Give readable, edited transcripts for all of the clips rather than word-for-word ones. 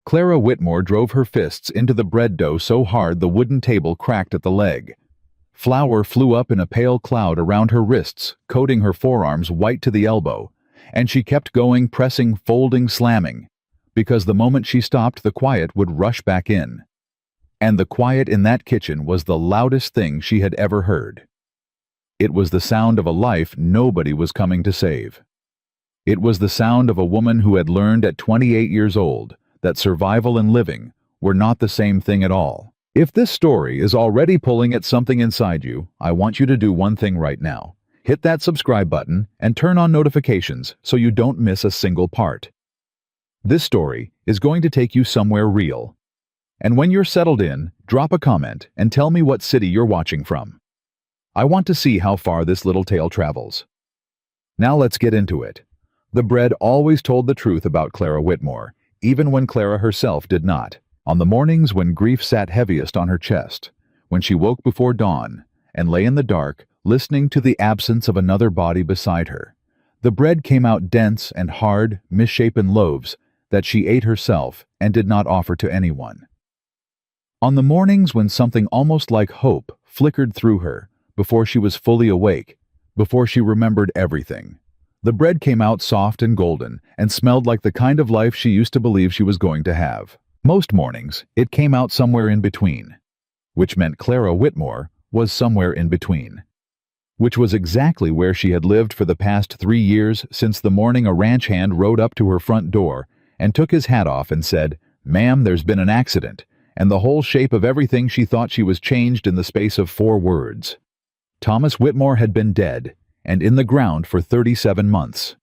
Clara Whitmore drove her fists into the bread dough so hard the wooden table cracked at the leg. Flour flew up in a pale cloud around her wrists, coating her forearms white to the elbow, and she kept going, pressing, folding, slamming, because the moment she stopped, the quiet would rush back in. And the quiet in that kitchen was the loudest thing she had ever heard. It was the sound of a life nobody was coming to save. It was the sound of a woman who had learned at 28 years old that survival and living were not the same thing at all. If this story is already pulling at something inside you, I want you to do one thing right now. Hit that subscribe button and turn on notifications so you don't miss a single part. This story is going to take you somewhere real. And when you're settled in, drop a comment and tell me what city you're watching from. I want to see how far this little tale travels. Now let's get into it. The bread always told the truth about Clara Whitmore, even when Clara herself did not. On the mornings when grief sat heaviest on her chest, when she woke before dawn and lay in the dark, listening to the absence of another body beside her, the bread came out dense and hard, misshapen loaves that she ate herself and did not offer to anyone. On the mornings when something almost like hope flickered through her, before she was fully awake, before she remembered everything, the bread came out soft and golden and smelled like the kind of life she used to believe she was going to have. Most mornings, it came out somewhere in between, which meant Clara Whitmore was somewhere in between, which was exactly where she had lived for the past 3 years since the morning a ranch hand rode up to her front door and took his hat off and said, "Ma'am, there's been an accident," and the whole shape of everything she thought she was changed in the space of 4 words. Thomas Whitmore had been dead and in the ground for 37 months.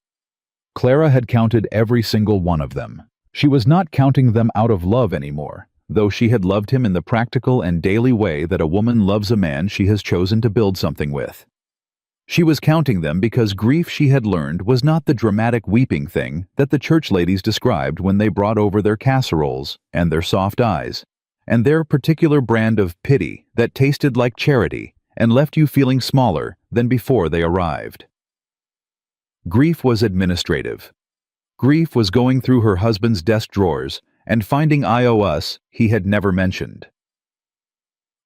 Clara had counted every single one of them. She was not counting them out of love anymore, though she had loved him in the practical and daily way that a woman loves a man she has chosen to build something with. She was counting them because grief, she had learned, was not the dramatic weeping thing that the church ladies described when they brought over their casseroles and their soft eyes, and their particular brand of pity that tasted like charity and left you feeling smaller than before they arrived. Grief was administrative. Grief was going through her husband's desk drawers and finding IOUs he had never mentioned.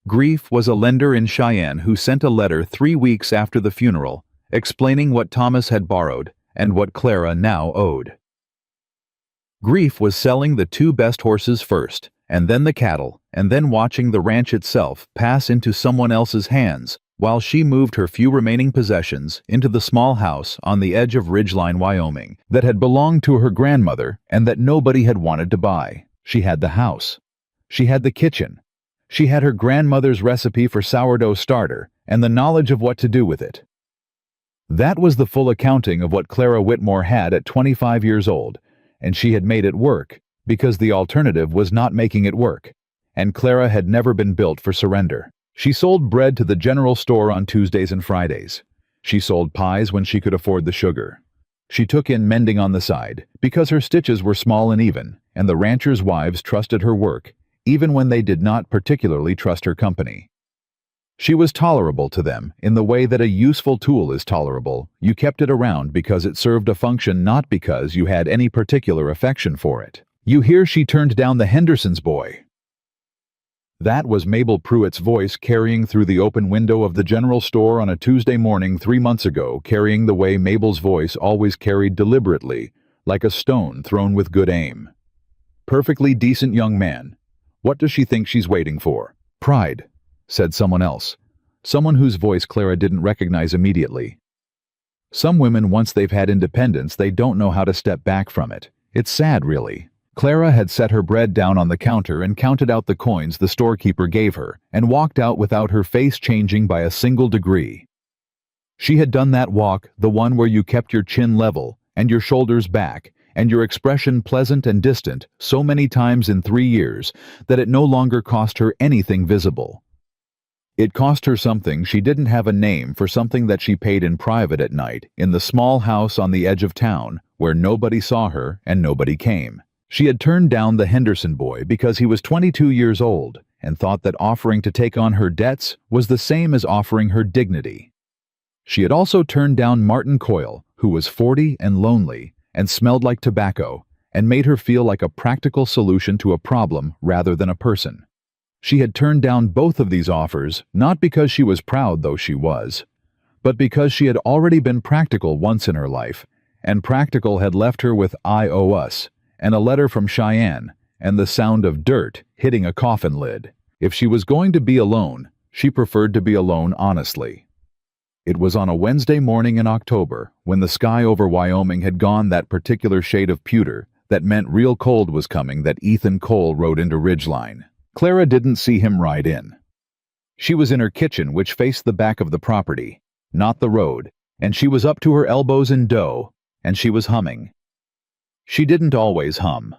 Grief was a lender in Cheyenne who sent a letter 3 weeks after the funeral explaining what Thomas had borrowed and what Clara now owed. Grief was selling the 2 best horses first, and then the cattle, and then watching the ranch itself pass into someone else's hands while she moved her few remaining possessions into the small house on the edge of Ridgeline, Wyoming, that had belonged to her grandmother and that nobody had wanted to buy. She had the house. She had the kitchen. She had her grandmother's recipe for sourdough starter and the knowledge of what to do with it. That was the full accounting of what Clara Whitmore had at 25 years old, and she had made it work because the alternative was not making it work, and Clara had never been built for surrender. She sold bread to the general store on Tuesdays and Fridays. She sold pies when she could afford the sugar. She took in mending on the side because her stitches were small and even, and the ranchers' wives trusted her work, even when they did not particularly trust her company. She was tolerable to them in the way that a useful tool is tolerable. You kept it around because it served a function, not because you had any particular affection for it. You hear she turned down the Henderson's boy. That was Mabel Pruitt's voice carrying through the open window of the general store on a Tuesday morning 3 months ago, carrying the way Mabel's voice always carried deliberately, like a stone thrown with good aim. Perfectly decent young man. What does she think she's waiting for? Pride, said someone else, someone whose voice Clara didn't recognize immediately. Some women, once they've had independence, they don't know how to step back from it. It's sad, really. Clara had set her bread down on the counter and counted out the coins the storekeeper gave her and walked out without her face changing by a single degree. She had done that walk, the one where you kept your chin level and your shoulders back and your expression pleasant and distant, so many times in 3 years that it no longer cost her anything visible. It cost her something. She didn't have a name for something that she paid in private at night in the small house on the edge of town where nobody saw her and nobody came. She had turned down the Henderson boy because he was 22 years old and thought that offering to take on her debts was the same as offering her dignity. She had also turned down Martin Coyle, who was 40 and lonely and smelled like tobacco and made her feel like a practical solution to a problem rather than a person. She had turned down both of these offers, not because she was proud, though she was, but because she had already been practical once in her life, and practical had left her with "I owe us," and a letter from Cheyenne, and the sound of dirt hitting a coffin lid. If she was going to be alone, she preferred to be alone honestly. It was on a Wednesday morning in October, when the sky over Wyoming had gone that particular shade of pewter that meant real cold was coming, that Ethan Cole rode into Ridgeline. Clara didn't see him ride in. She was in her kitchen, which faced the back of the property, not the road, and she was up to her elbows in dough, and she was humming. She didn't always hum.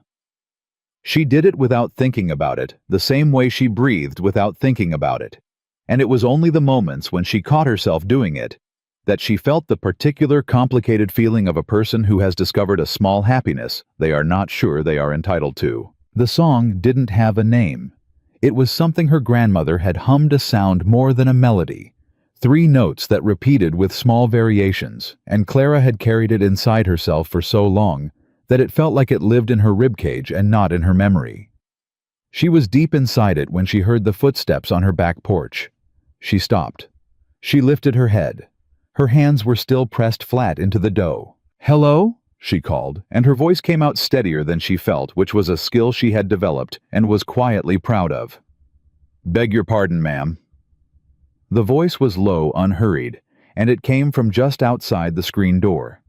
She did it without thinking about it, the same way she breathed without thinking about it. And it was only the moments when she caught herself doing it that she felt the particular complicated feeling of a person who has discovered a small happiness they are not sure they are entitled to. The song didn't have a name. It was something her grandmother had hummed, a sound more than a melody. 3 notes that repeated with small variations, and Clara had carried it inside herself for so long that it felt like it lived in her ribcage and not in her memory. She was deep inside it when she heard the footsteps on her back porch. She stopped. She lifted her head. Her hands were still pressed flat into the dough. "Hello?" she called, and her voice came out steadier than she felt, which was a skill she had developed and was quietly proud of. "Beg your pardon, ma'am." The voice was low, unhurried, and it came from just outside the screen door.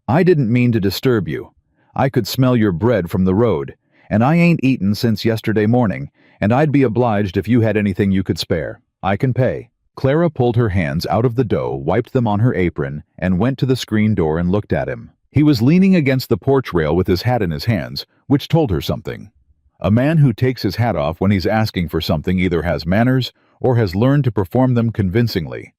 "I didn't mean to disturb you. I could smell your bread from the road, and I ain't eaten since yesterday morning, and I'd be obliged if you had anything you could spare. I can pay." Clara pulled her hands out of the dough, wiped them on her apron, and went to the screen door and looked at him. He was leaning against the porch rail with his hat in his hands, which told her something. A man who takes his hat off when he's asking for something either has manners or has learned to perform them convincingly.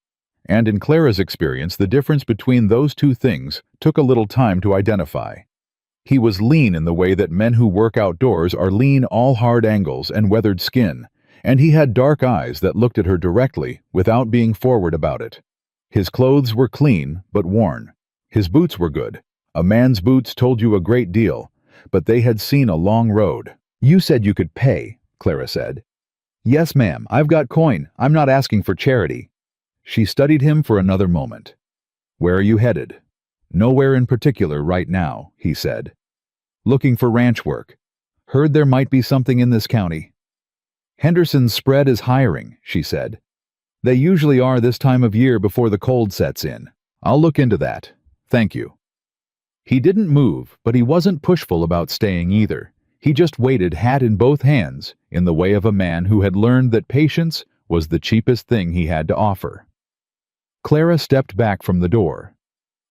And in Clara's experience, the difference between those two things took a little time to identify. He was lean in the way that men who work outdoors are lean, all hard angles and weathered skin, and he had dark eyes that looked at her directly without being forward about it. His clothes were clean but worn. His boots were good. A man's boots told you a great deal, but they had seen a long road. "You said you could pay," Clara said. "Yes, ma'am, I've got coin. I'm not asking for charity." She studied him for another moment. "Where are you headed?" "Nowhere in particular right now," he said. "Looking for ranch work. Heard there might be something in this county." "Henderson's spread is hiring," she said. "They usually are this time of year before the cold sets in. I'll look into that. Thank you." He didn't move, but he wasn't pushful about staying either. He just waited, hat in both hands, in the way of a man who had learned that patience was the cheapest thing he had to offer. Clara stepped back from the door.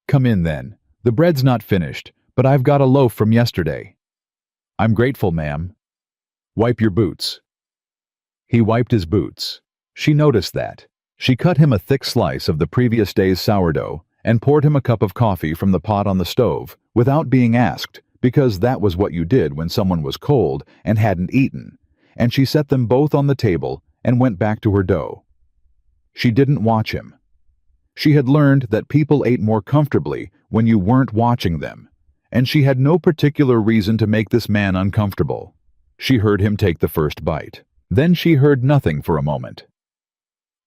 "Come in then. The bread's not finished, but I've got a loaf from yesterday." "I'm grateful, ma'am." "Wipe your boots." He wiped his boots. She noticed that. She cut him a thick slice of the previous day's sourdough and poured him a cup of coffee from the pot on the stove, without being asked, because that was what you did when someone was cold and hadn't eaten, and she set them both on the table and went back to her dough. She didn't watch him. She had learned that people ate more comfortably when you weren't watching them, and she had no particular reason to make this man uncomfortable. She heard him take the first bite. Then she heard nothing for a moment.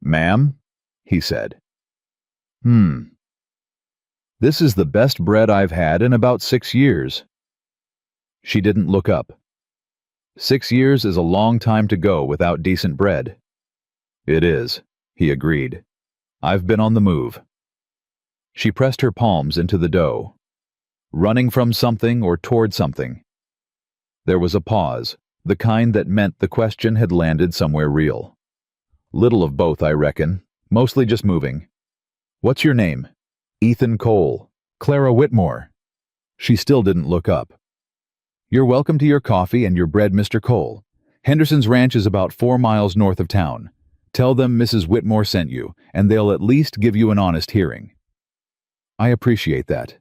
"Ma'am?" he said. This is the best bread I've had in about 6 years." She didn't look up. 6 years is a long time to go without decent bread. "It is," he agreed. "I've been on the move." She pressed her palms into the dough. Running from something or toward something. There was a pause, the kind that meant the question had landed somewhere real. "Little of both, I reckon. Mostly just moving." "What's your name?" "Ethan Cole." "Clara Whitmore." She still didn't look up. "You're welcome to your coffee and your bread, Mr. Cole. Henderson's ranch is about 4 miles north of town. Tell them Mrs. Whitmore sent you, and they'll at least give you an honest hearing." "I appreciate that."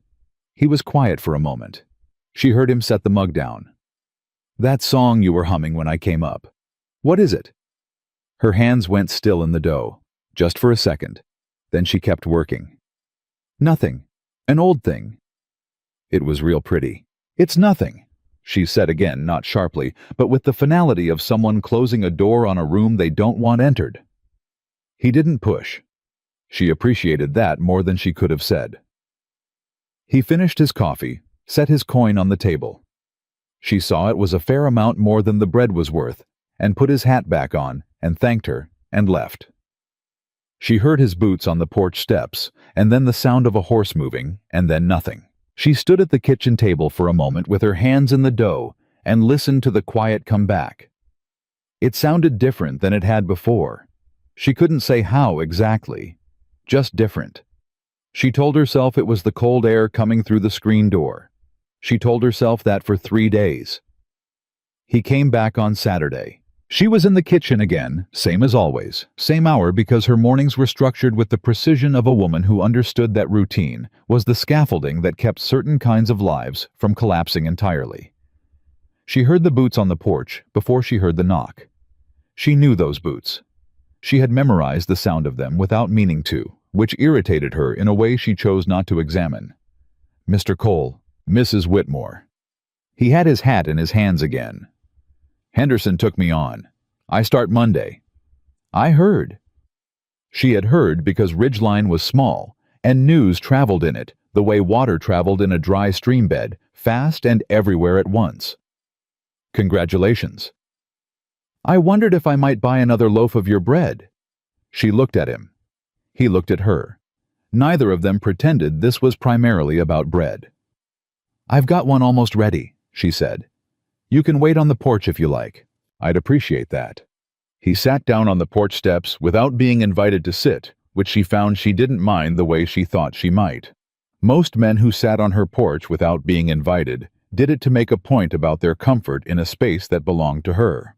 He was quiet for a moment. She heard him set the mug down. "That song you were humming when I came up. What is it?" Her hands went still in the dough, just for a second. Then she kept working. "Nothing. An old thing." It was real pretty. "It's nothing," she said again, not sharply, but with the finality of someone closing a door on a room they don't want entered. He didn't push. She appreciated that more than she could have said. He finished his coffee, set his coin on the table. She saw it was a fair amount more than the bread was worth, and put his hat back on, and thanked her, and left. She heard his boots on the porch steps, and then the sound of a horse moving, and then nothing. She stood at the kitchen table for a moment with her hands in the dough, and listened to the quiet come back. It sounded different than it had before. She couldn't say how exactly, just different. She told herself it was the cold air coming through the screen door. She told herself that for 3 days. He came back on Saturday. She was in the kitchen again, same as always, same hour, because her mornings were structured with the precision of a woman who understood that routine was the scaffolding that kept certain kinds of lives from collapsing entirely. She heard the boots on the porch before she heard the knock. She knew those boots. She had memorized the sound of them without meaning to, which irritated her in a way she chose not to examine. Mr. Cole, Mrs. Whitmore. He had his hat in his hands again. Henderson took me on. I start Monday. I heard. She had heard because Ridgeline was small, and news traveled in it the way water traveled in a dry stream bed, fast and everywhere at once. Congratulations. I wondered if I might buy another loaf of your bread. She looked at him. He looked at her. Neither of them pretended this was primarily about bread. I've got one almost ready, she said. You can wait on the porch if you like. I'd appreciate that. He sat down on the porch steps without being invited to sit, which she found she didn't mind the way she thought she might. Most men who sat on her porch without being invited did it to make a point about their comfort in a space that belonged to her.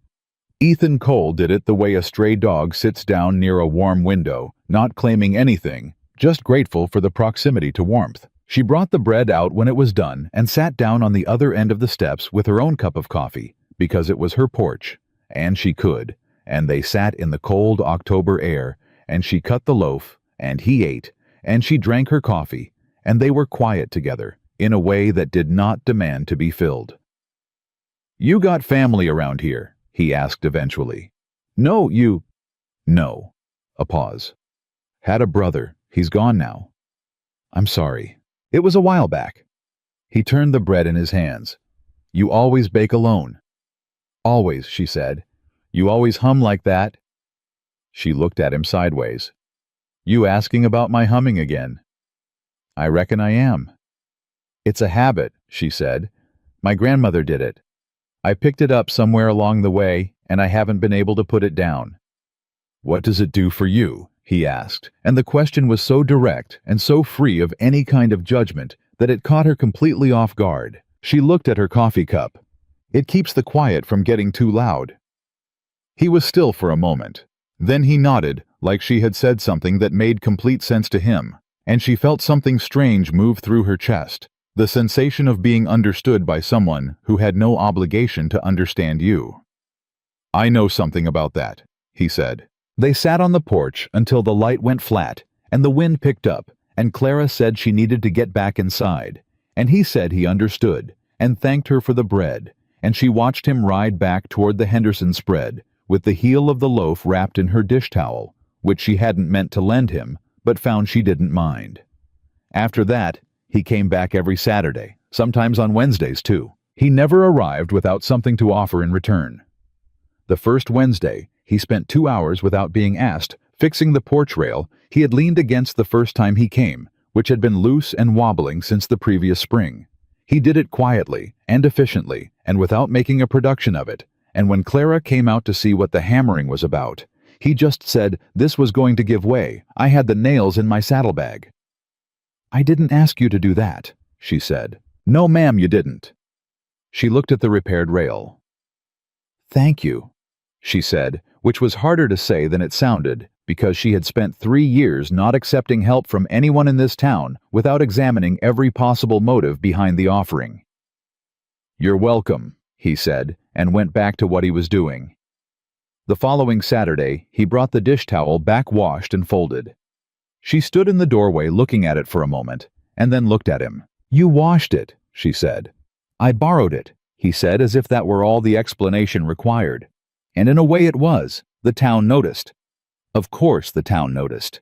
Ethan Cole did it the way a stray dog sits down near a warm window, not claiming anything, just grateful for the proximity to warmth. She brought the bread out when it was done and sat down on the other end of the steps with her own cup of coffee, because it was her porch, and she could, and they sat in the cold October air, and she cut the loaf, and he ate, and she drank her coffee, and they were quiet together, in a way that did not demand to be filled. You got family around here? He asked eventually. No, you... No. A pause. Had a brother. He's gone now. I'm sorry. It was a while back. He turned the bread in his hands. You always bake alone. Always, she said. You always hum like that? She looked at him sideways. You asking about my humming again? I reckon I am. It's a habit, she said. My grandmother did it. I picked it up somewhere along the way, and I haven't been able to put it down. What does it do for you? He asked, and the question was so direct and so free of any kind of judgment that it caught her completely off guard. She looked at her coffee cup. It keeps the quiet from getting too loud. He was still for a moment. Then he nodded, like she had said something that made complete sense to him, and she felt something strange move through her chest. The sensation of being understood by someone who had no obligation to understand you. I know something about that, he said. They sat on the porch until the light went flat and the wind picked up, and Clara said she needed to get back inside, and he said he understood and thanked her for the bread, and she watched him ride back toward the Henderson spread with the heel of the loaf wrapped in her dish towel, which she hadn't meant to lend him but found she didn't mind. After that, he came back every Saturday, sometimes on Wednesdays too. He never arrived without something to offer in return. The first Wednesday, he spent 2 hours without being asked, fixing the porch rail he had leaned against the first time he came, which had been loose and wobbling since the previous spring. He did it quietly and efficiently and without making a production of it, and when Clara came out to see what the hammering was about, he just said this was going to give way. I had the nails in my saddlebag. I didn't ask you to do that, she said. No, ma'am, you didn't. She looked at the repaired rail. Thank you, she said, which was harder to say than it sounded, because she had spent 3 years not accepting help from anyone in this town without examining every possible motive behind the offering. You're welcome, he said, and went back to what he was doing. The following Saturday, he brought the dish towel back washed and folded. She stood in the doorway looking at it for a moment, and then looked at him. You washed it, she said. I borrowed it, he said, as if that were all the explanation required. And in a way it was. The town noticed. Of course the town noticed.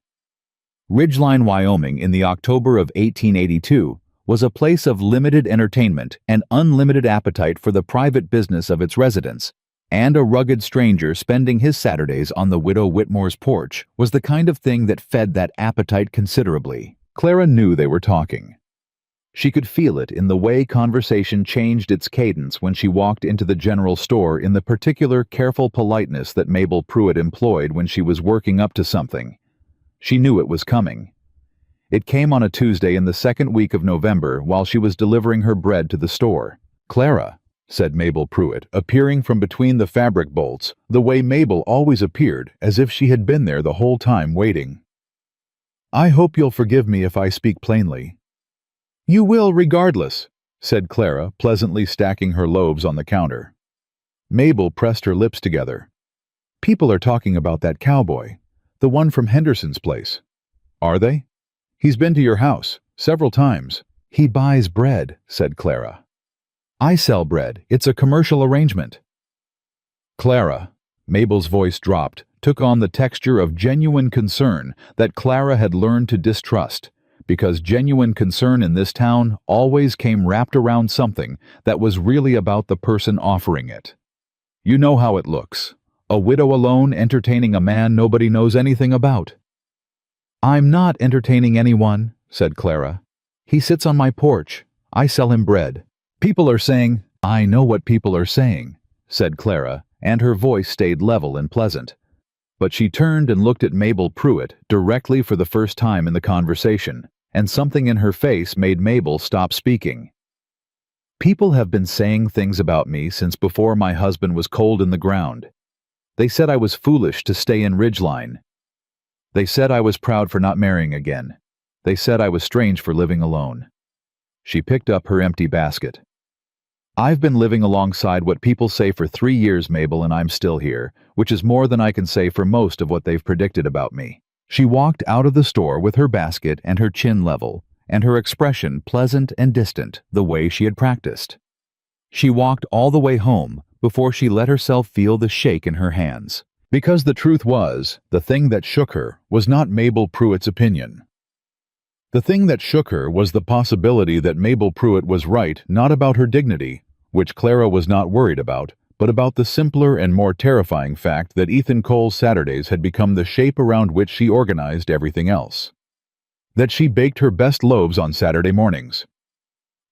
Ridgeline, Wyoming, in the October of 1882, was a place of limited entertainment and unlimited appetite for the private business of its residents, and a rugged stranger spending his Saturdays on the widow Whitmore's porch was the kind of thing that fed that appetite considerably. Clara knew they were talking. She could feel it in the way conversation changed its cadence when she walked into the general store, in the particular careful politeness that Mabel Pruitt employed when she was working up to something. She knew it was coming. It came on a Tuesday in the second week of November while she was delivering her bread to the store. "Clara," said Mabel Pruitt, appearing from between the fabric bolts, the way Mabel always appeared, as if she had been there the whole time waiting. "I hope you'll forgive me if I speak plainly." "You will regardless," said Clara, pleasantly stacking her loaves on the counter. Mabel pressed her lips together. "People are talking about that cowboy, the one from Henderson's place." "Are they?" "He's been to your house several times." "He buys bread," said Clara. "I sell bread. It's a commercial arrangement." Clara, Mabel's voice dropped, took on the texture of genuine concern that Clara had learned to distrust, because genuine concern in this town always came wrapped around something that was really about the person offering it. You know how it looks. A widow alone entertaining a man nobody knows anything about. "I'm not entertaining anyone," said Clara. "He sits on my porch. I sell him bread. People are saying—" "I know what people are saying," said Clara, and her voice stayed level and pleasant. But she turned and looked at Mabel Pruitt directly for the first time in the conversation, and something in her face made Mabel stop speaking. "People have been saying things about me since before my husband was cold in the ground. They said I was foolish to stay in Ridgeline. They said I was proud for not marrying again. They said I was strange for living alone." She picked up her empty basket. "I've been living alongside what people say for 3 years, Mabel, and I'm still here, which is more than I can say for most of what they've predicted about me." She walked out of the store with her basket and her chin level, and her expression pleasant and distant, the way she had practiced. She walked all the way home before she let herself feel the shake in her hands. Because the truth was, the thing that shook her was not Mabel Pruitt's opinion. The thing that shook her was the possibility that Mabel Pruitt was right, not about her dignity, which Clara was not worried about, but about the simpler and more terrifying fact that Ethan Cole's Saturdays had become the shape around which she organized everything else. That she baked her best loaves on Saturday mornings.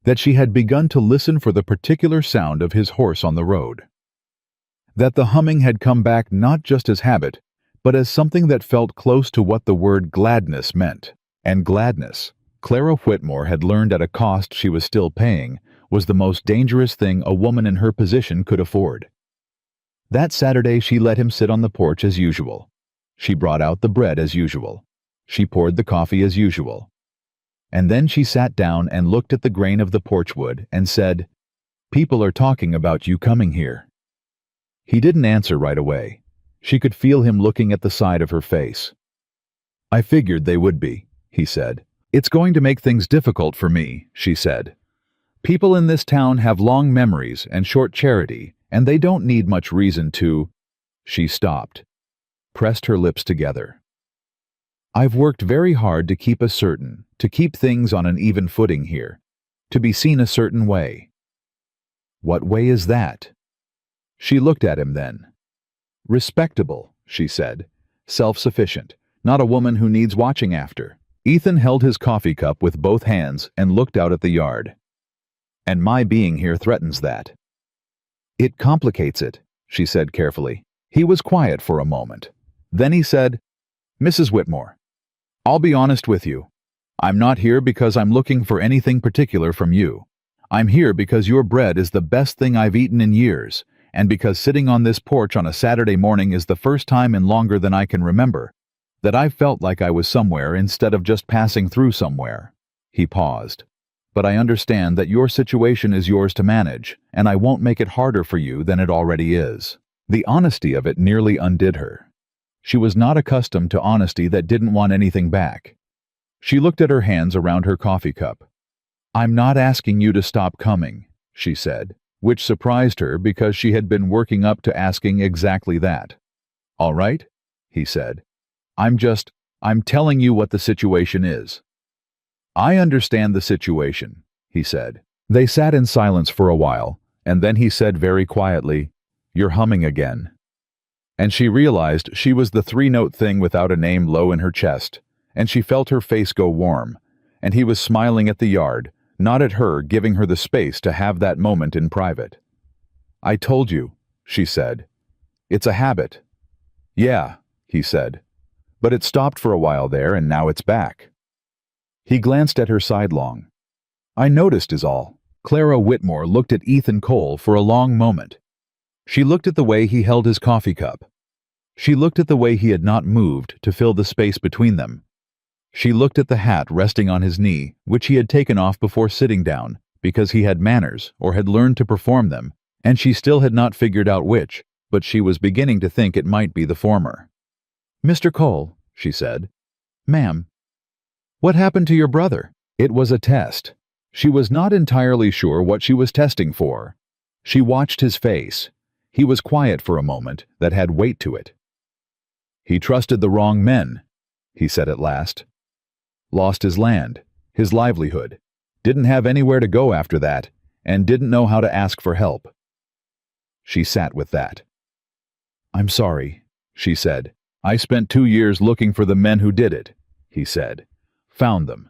That she had begun to listen for the particular sound of his horse on the road. That the humming had come back not just as habit, but as something that felt close to what the word gladness meant. And gladness, Clara Whitmore had learned at a cost she was still paying, was the most dangerous thing a woman in her position could afford. That Saturday she let him sit on the porch as usual. She brought out the bread as usual. She poured the coffee as usual. And then she sat down and looked at the grain of the porch wood and said, "People are talking about you coming here." He didn't answer right away. She could feel him looking at the side of her face. "I figured they would be," he said. "It's going to make things difficult for me," she said. "People in this town have long memories and short charity, and they don't need much reason to—" She stopped, pressed her lips together. "I've worked very hard to keep to keep things on an even footing here, to be seen a certain way." "What way is that?" She looked at him then. "Respectable," she said. "Self-sufficient, not a woman who needs watching after." Ethan held his coffee cup with both hands and looked out at the yard. "And my being here threatens that." "It complicates it," she said carefully. He was quiet for a moment. Then he said, "Mrs. Whitmore, I'll be honest with you. I'm not here because I'm looking for anything particular from you. I'm here because your bread is the best thing I've eaten in years, and because sitting on this porch on a Saturday morning is the first time in longer than I can remember that I felt like I was somewhere instead of just passing through somewhere." He paused. "But I understand that your situation is yours to manage, and I won't make it harder for you than it already is." The honesty of it nearly undid her. She was not accustomed to honesty that didn't want anything back. She looked at her hands around her coffee cup. "I'm not asking you to stop coming," she said, which surprised her because she had been working up to asking exactly that. All right, he said. I'm telling you what the situation is. I understand the situation, he said. They sat in silence for a while, and then he said very quietly, "You're humming again." And she realized she was the three-note thing without a name low in her chest, and she felt her face go warm, and he was smiling at the yard, not at her, giving her the space to have that moment in private. "I told you," she said. "It's a habit." "Yeah," he said. "But it stopped for a while there, and now it's back." He glanced at her sidelong. "I noticed is all." Clara Whitmore looked at Ethan Cole for a long moment. She looked at the way he held his coffee cup. She looked at the way he had not moved to fill the space between them. She looked at the hat resting on his knee, which he had taken off before sitting down, because he had manners or had learned to perform them, and she still had not figured out which, but she was beginning to think it might be the former. "Mr. Cole," she said. "Ma'am, what happened to your brother?" It was a test. She was not entirely sure what she was testing for. She watched his face. He was quiet for a moment that had weight to it. "He trusted the wrong men," he said at last. "Lost his land, his livelihood, didn't have anywhere to go after that, and didn't know how to ask for help." She sat with that. "I'm sorry," she said. "I spent 2 years looking for the men who did it," he said. "Found them.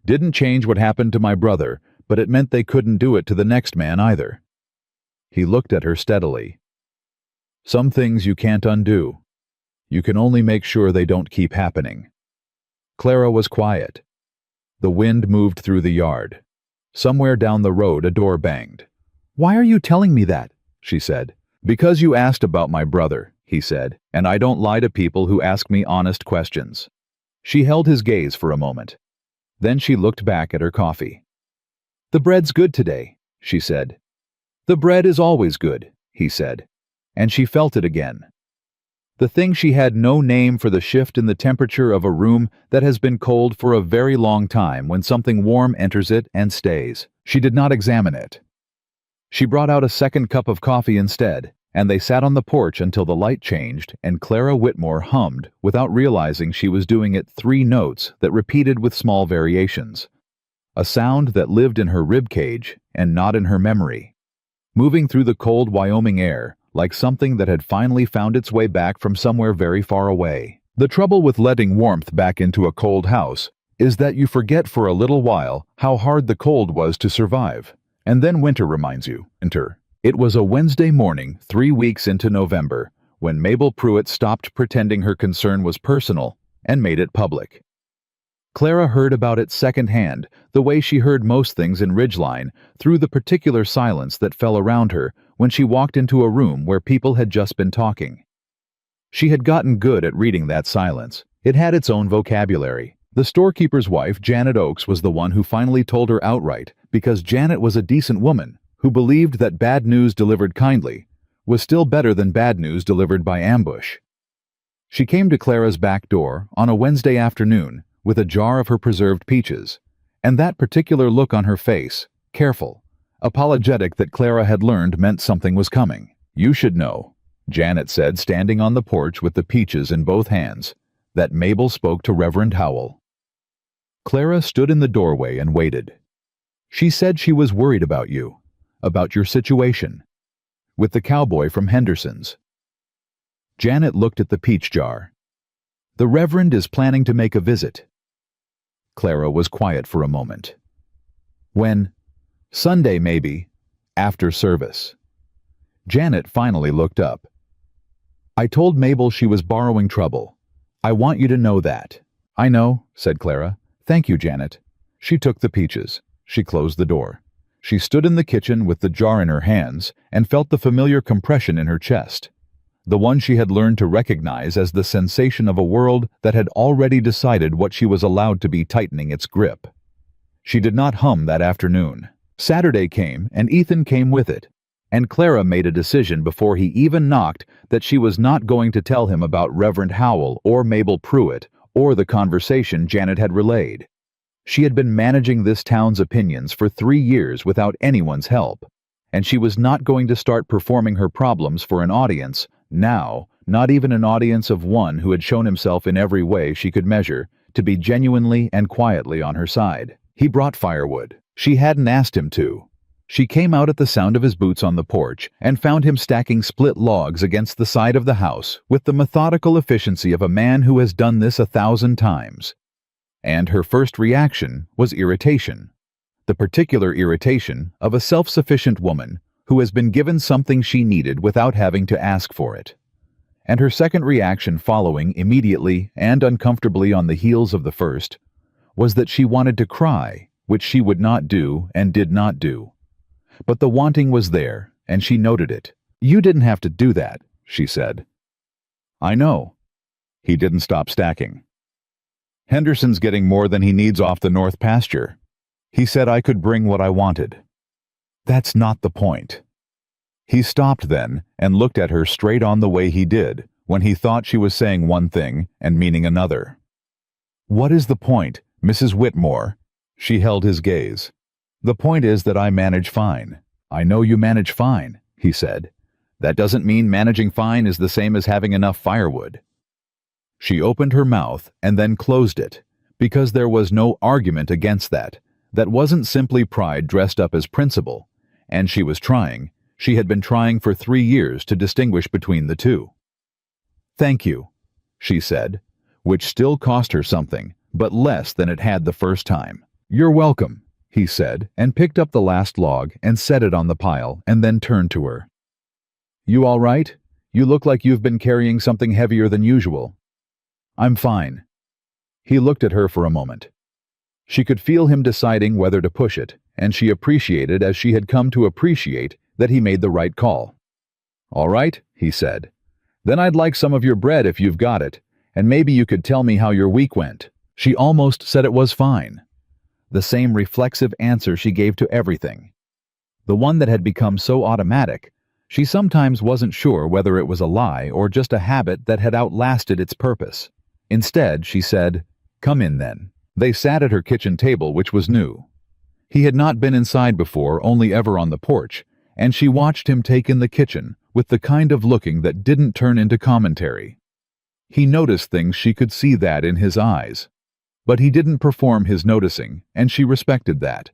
Didn't change what happened to my brother, but it meant they couldn't do it to the next man either." He looked at her steadily. "Some things you can't undo. You can only make sure they don't keep happening." Clara was quiet. The wind moved through the yard. Somewhere down the road a door banged. "Why are you telling me that?" she said. "Because you asked about my brother," he said, "and I don't lie to people who ask me honest questions." She held his gaze for a moment. Then she looked back at her coffee. "The bread's good today," she said. "The bread is always good," he said, and she felt it again. The thing she had no name for the shift in the temperature of a room that has been cold for a very long time when something warm enters it and stays. She did not examine it. She brought out a second cup of coffee instead, and they sat on the porch until the light changed and Clara Whitmore hummed without realizing she was doing it 3 notes that repeated with small variations. A sound that lived in her rib cage and not in her memory. Moving through the cold Wyoming air, like something that had finally found its way back from somewhere very far away. The trouble with letting warmth back into a cold house is that you forget for a little while how hard the cold was to survive. And then winter reminds you. Winter. It was a Wednesday morning, 3 weeks into November, when Mabel Pruitt stopped pretending her concern was personal and made it public. Clara heard about it secondhand, the way she heard most things in Ridgeline, through the particular silence that fell around her when she walked into a room where people had just been talking. She had gotten good at reading that silence. It had its own vocabulary. The storekeeper's wife, Janet Oakes, was the one who finally told her outright, because Janet was a decent woman who believed that bad news delivered kindly was still better than bad news delivered by ambush. She came to Clara's back door on a Wednesday afternoon with a jar of her preserved peaches, and that particular look on her face, careful, apologetic, that Clara had learned meant something was coming. "You should know," Janet said, standing on the porch with the peaches in both hands, "that Mabel spoke to Reverend Howell." Clara stood in the doorway and waited. "She said she was worried about you, about your situation, with the cowboy from Henderson's." Janet looked at the peach jar. "The Reverend is planning to make a visit." Clara was quiet for a moment. "When?" "Sunday, maybe, after service." Janet finally looked up. "I told Mabel she was borrowing trouble. I want you to know that." "I know," said Clara. "Thank you, Janet." She took the peaches. She closed the door. She stood in the kitchen with the jar in her hands and felt the familiar compression in her chest, the one she had learned to recognize as the sensation of a world that had already decided what she was allowed to be tightening its grip. She did not hum that afternoon. Saturday came, and Ethan came with it, and Clara made a decision before he even knocked that she was not going to tell him about Reverend Howell or Mabel Pruitt or the conversation Janet had relayed. She had been managing this town's opinions for 3 years without anyone's help. and she was not going to start performing her problems for an audience, now, not even an audience of one who had shown himself in every way she could measure to be genuinely and quietly on her side. He brought firewood. She hadn't asked him to. She came out at the sound of his boots on the porch and found him stacking split logs against the side of the house with the methodical efficiency of a man who has done this 1,000 times. And her first reaction was irritation. The particular irritation of a self-sufficient woman who has been given something she needed without having to ask for it. And her second reaction, following immediately and uncomfortably on the heels of the first, was that she wanted to cry, which she would not do and did not do. But the wanting was there, and she noted it. "You didn't have to do that," she said. "I know." He didn't stop stacking. "Henderson's getting more than he needs off the north pasture. He said I could bring what I wanted." "That's not the point." He stopped then and looked at her straight on the way he did when he thought she was saying one thing and meaning another. "What is the point, Mrs. Whitmore?" She held his gaze. "The point is that I manage fine." "I know you manage fine," he said. "That doesn't mean managing fine is the same as having enough firewood." She opened her mouth and then closed it, because there was no argument against that. That wasn't simply pride dressed up as principle, and she had been trying for 3 years to distinguish between the two. "Thank you," she said, which still cost her something, but less than it had the first time. "You're welcome," he said, and picked up the last log and set it on the pile, and then turned to her. "You all right? You look like you've been carrying something heavier than usual." "I'm fine." He looked at her for a moment. She could feel him deciding whether to push it, and she appreciated, as she had come to appreciate, that he made the right call. "All right," he said. "Then I'd like some of your bread if you've got it, and maybe you could tell me how your week went." She almost said it was fine. The same reflexive answer she gave to everything. The one that had become so automatic, she sometimes wasn't sure whether it was a lie or just a habit that had outlasted its purpose. Instead, she said, "Come in then." They sat at her kitchen table, which was new. He had not been inside before, only ever on the porch, and she watched him take in the kitchen with the kind of looking that didn't turn into commentary. He noticed things she could see that in his eyes. But he didn't perform his noticing, and she respected that.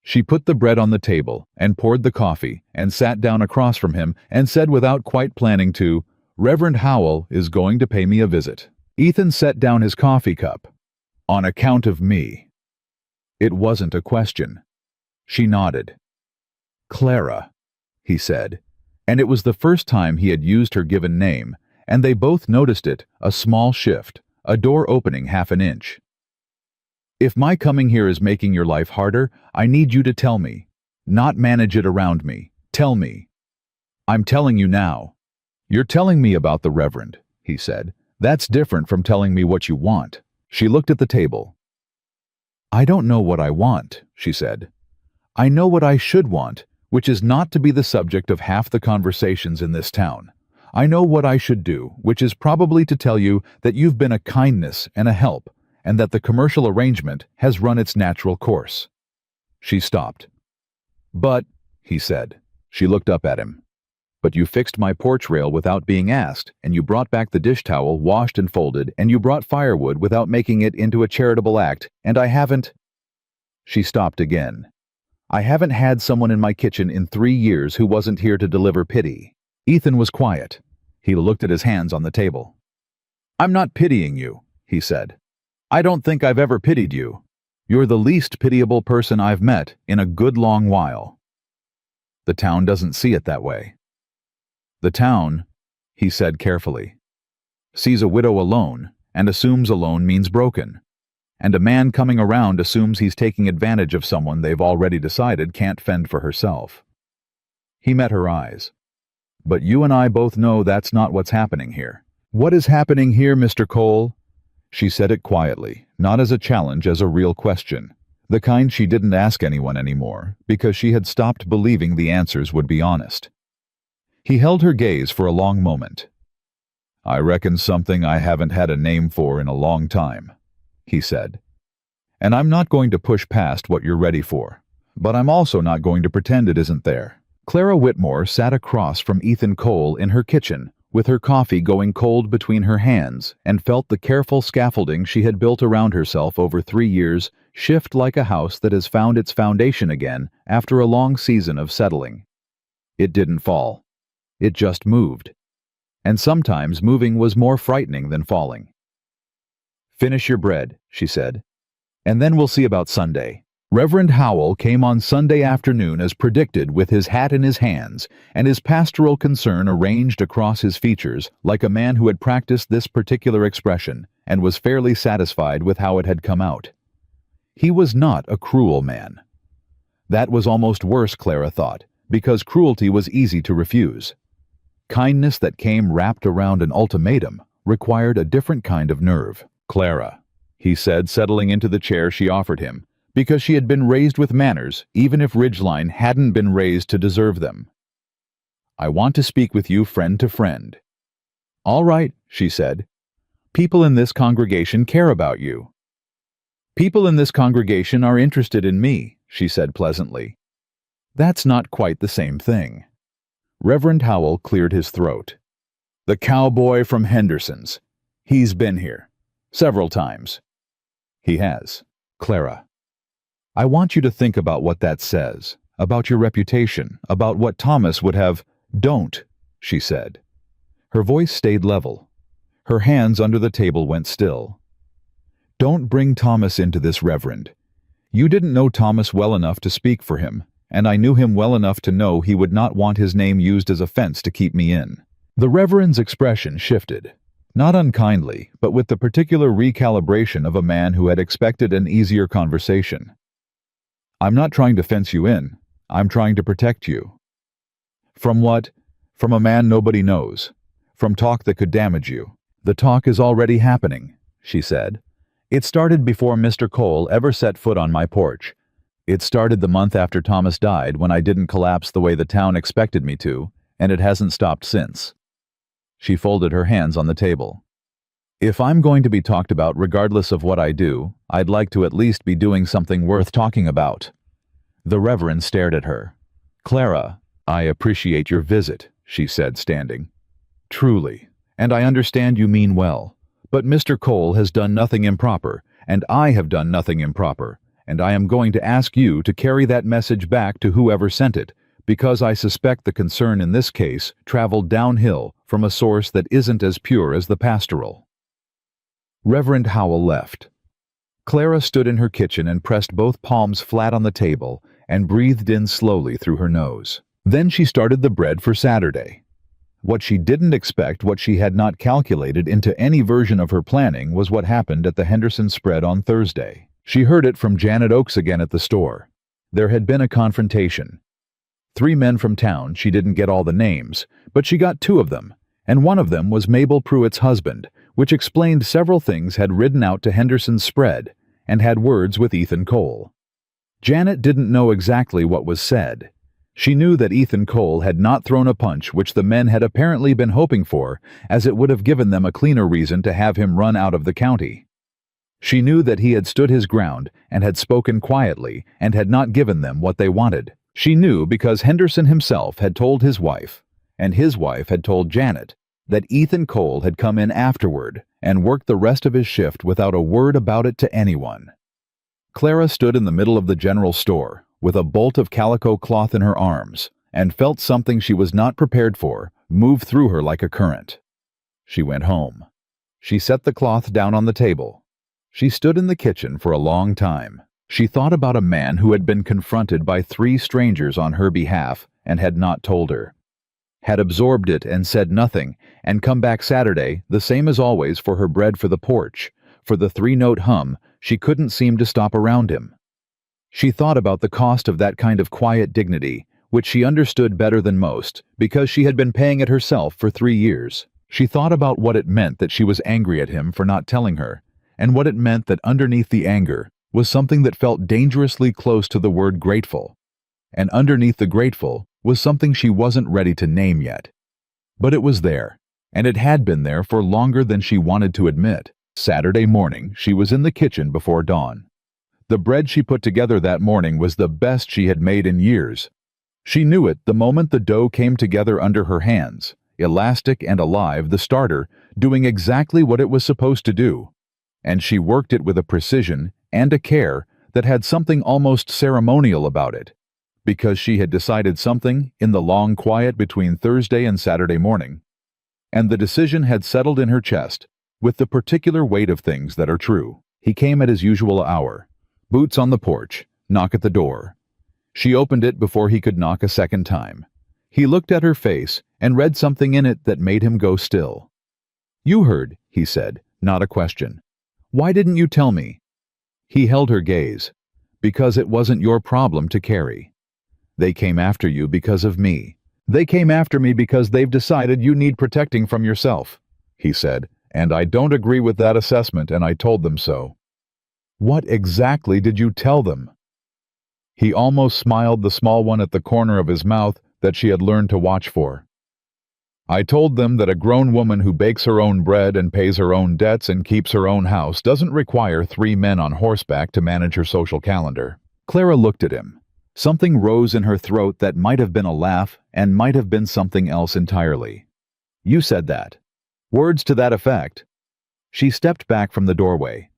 She put the bread on the table and poured the coffee and sat down across from him and said without quite planning to, "Reverend Howell is going to pay me a visit." Ethan set down his coffee cup. "On account of me." It wasn't a question. She nodded. "Clara," he said, and it was the first time he had used her given name, and they both noticed it, a small shift, a door opening half an inch. "If my coming here is making your life harder, I need you to tell me. Not manage it around me. Tell me." "I'm telling you now." "You're telling me about the Reverend," he said. "That's different from telling me what you want." She looked at the table. "I don't know what I want," she said. "I know what I should want, which is not to be the subject of half the conversations in this town. I know what I should do, which is probably to tell you that you've been a kindness and a help, and that the commercial arrangement has run its natural course." She stopped. "But," he said. She looked up at him. "But you fixed my porch rail without being asked, and you brought back the dish towel washed and folded, and you brought firewood without making it into a charitable act, and I haven't—" She stopped again. "I haven't had someone in my kitchen in 3 years who wasn't here to deliver pity." Ethan was quiet. He looked at his hands on the table. "I'm not pitying you," he said. "I don't think I've ever pitied you. You're the least pitiable person I've met in a good long while." "The town doesn't see it that way." "The town," he said carefully, "sees a widow alone and assumes alone means broken. And a man coming around assumes he's taking advantage of someone they've already decided can't fend for herself." He met her eyes. "But you and I both know that's not what's happening here." "What is happening here, Mr. Cole?" She said it quietly, not as a challenge, as a real question. The kind she didn't ask anyone anymore, because she had stopped believing the answers would be honest. He held her gaze for a long moment. "I reckon something I haven't had a name for in a long time," he said. "And I'm not going to push past what you're ready for. but I'm also not going to pretend it isn't there. Clara Whitmore sat across from Ethan Cole in her kitchen, with her coffee going cold between her hands, and felt the careful scaffolding she had built around herself over 3 years shift like a house that has found its foundation again after a long season of settling. It didn't fall. It just moved. And sometimes moving was more frightening than falling. "Finish your bread," she said, "and then we'll see about Sunday." Reverend Howell came on Sunday afternoon as predicted, with his hat in his hands and his pastoral concern arranged across his features like a man who had practiced this particular expression and was fairly satisfied with how it had come out. He was not a cruel man. That was almost worse, Clara thought, because cruelty was easy to refuse. Kindness that came wrapped around an ultimatum required a different kind of nerve. "Clara," he said, settling into the chair she offered him, because she had been raised with manners, even if Ridgeline hadn't been raised to deserve them. "I want to speak with you friend to friend." "All right," she said. "People in this congregation care about you." "People in this congregation are interested in me," she said pleasantly. "That's not quite the same thing." Reverend Howell cleared his throat. "The cowboy from Henderson's. He's been here. Several times." "He has." "Clara, I want you to think about what that says, about your reputation, about what Thomas would have—" "Don't," she said. Her voice stayed level. Her hands under the table went still. "Don't bring Thomas into this, Reverend. You didn't know Thomas well enough to speak for him, and I knew him well enough to know he would not want his name used as a fence to keep me in." The Reverend's expression shifted, not unkindly, but with the particular recalibration of a man who had expected an easier conversation. "I'm not trying to fence you in. I'm trying to protect you." "From what?" "From a man nobody knows. From talk that could damage you." "The talk is already happening," she said. "It started before Mr. Cole ever set foot on my porch. It started the month after Thomas died, when I didn't collapse the way the town expected me to, and it hasn't stopped since." She folded her hands on the table. "If I'm going to be talked about regardless of what I do, I'd like to at least be doing something worth talking about." The Reverend stared at her. "Clara, I appreciate your visit," she said, standing. "Truly, and I understand you mean well. But Mr. Cole has done nothing improper, and I have done nothing improper, and I am going to ask you to carry that message back to whoever sent it, because I suspect the concern in this case traveled downhill from a source that isn't as pure as the pastoral." Reverend Howell left. Clara stood in her kitchen and pressed both palms flat on the table and breathed in slowly through her nose. Then she started the bread for Saturday. What she didn't expect, what she had not calculated into any version of her planning, was what happened at the Henderson spread on Thursday. She heard it from Janet Oakes again at the store. There had been a confrontation. 3 men from town, she didn't get all the names, but she got 2 of them, and one of them was Mabel Pruitt's husband, which explained several things had ridden out to Henderson's spread and had words with Ethan Cole. Janet didn't know exactly what was said. She knew that Ethan Cole had not thrown a punch which the men had apparently been hoping for, as it would have given them a cleaner reason to have him run out of the county. She knew that he had stood his ground and had spoken quietly and had not given them what they wanted. She knew because Henderson himself had told his wife, and his wife had told Janet, that Ethan Cole had come in afterward and worked the rest of his shift without a word about it to anyone. Clara stood in the middle of the general store, with a bolt of calico cloth in her arms, and felt something she was not prepared for move through her like a current. She went home. She set the cloth down on the table. She stood in the kitchen for a long time. She thought about a man who had been confronted by 3 strangers on her behalf and had not told her. Had absorbed it and said nothing, and come back Saturday, the same as always, for her bread for the porch, for the 3-note hum. She couldn't seem to stop around him. She thought about the cost of that kind of quiet dignity, which she understood better than most, because she had been paying it herself for 3 years. She thought about what it meant that she was angry at him for not telling her, and what it meant that underneath the anger was something that felt dangerously close to the word grateful, and underneath the grateful was something she wasn't ready to name yet. But it was there, and it had been there for longer than she wanted to admit. Saturday morning, she was in the kitchen before dawn. The bread she put together that morning was the best she had made in years. She knew it the moment the dough came together under her hands, elastic and alive, the starter, doing exactly what it was supposed to do. And she worked it with a precision and a care that had something almost ceremonial about it, because she had decided something in the long quiet between Thursday and Saturday morning. And the decision had settled in her chest, with the particular weight of things that are true. He came at his usual hour. Boots on the porch, knock at the door. She opened it before he could knock a second time. He looked at her face and read something in it that made him go still. "You heard," he said, not a question. "Why didn't you tell me?" He held her gaze. "Because it wasn't your problem to carry. They came after you because of me. They came after me because they've decided you need protecting from yourself," he said, "and I don't agree with that assessment, and I told them so." "What exactly did you tell them?" He almost smiled, the small one at the corner of his mouth that she had learned to watch for. "I told them that a grown woman who bakes her own bread and pays her own debts and keeps her own house doesn't require 3 men on horseback to manage her social calendar." Clara looked at him. Something rose in her throat that might have been a laugh and might have been something else entirely. "You said that. Words to that effect." She stepped back from the doorway.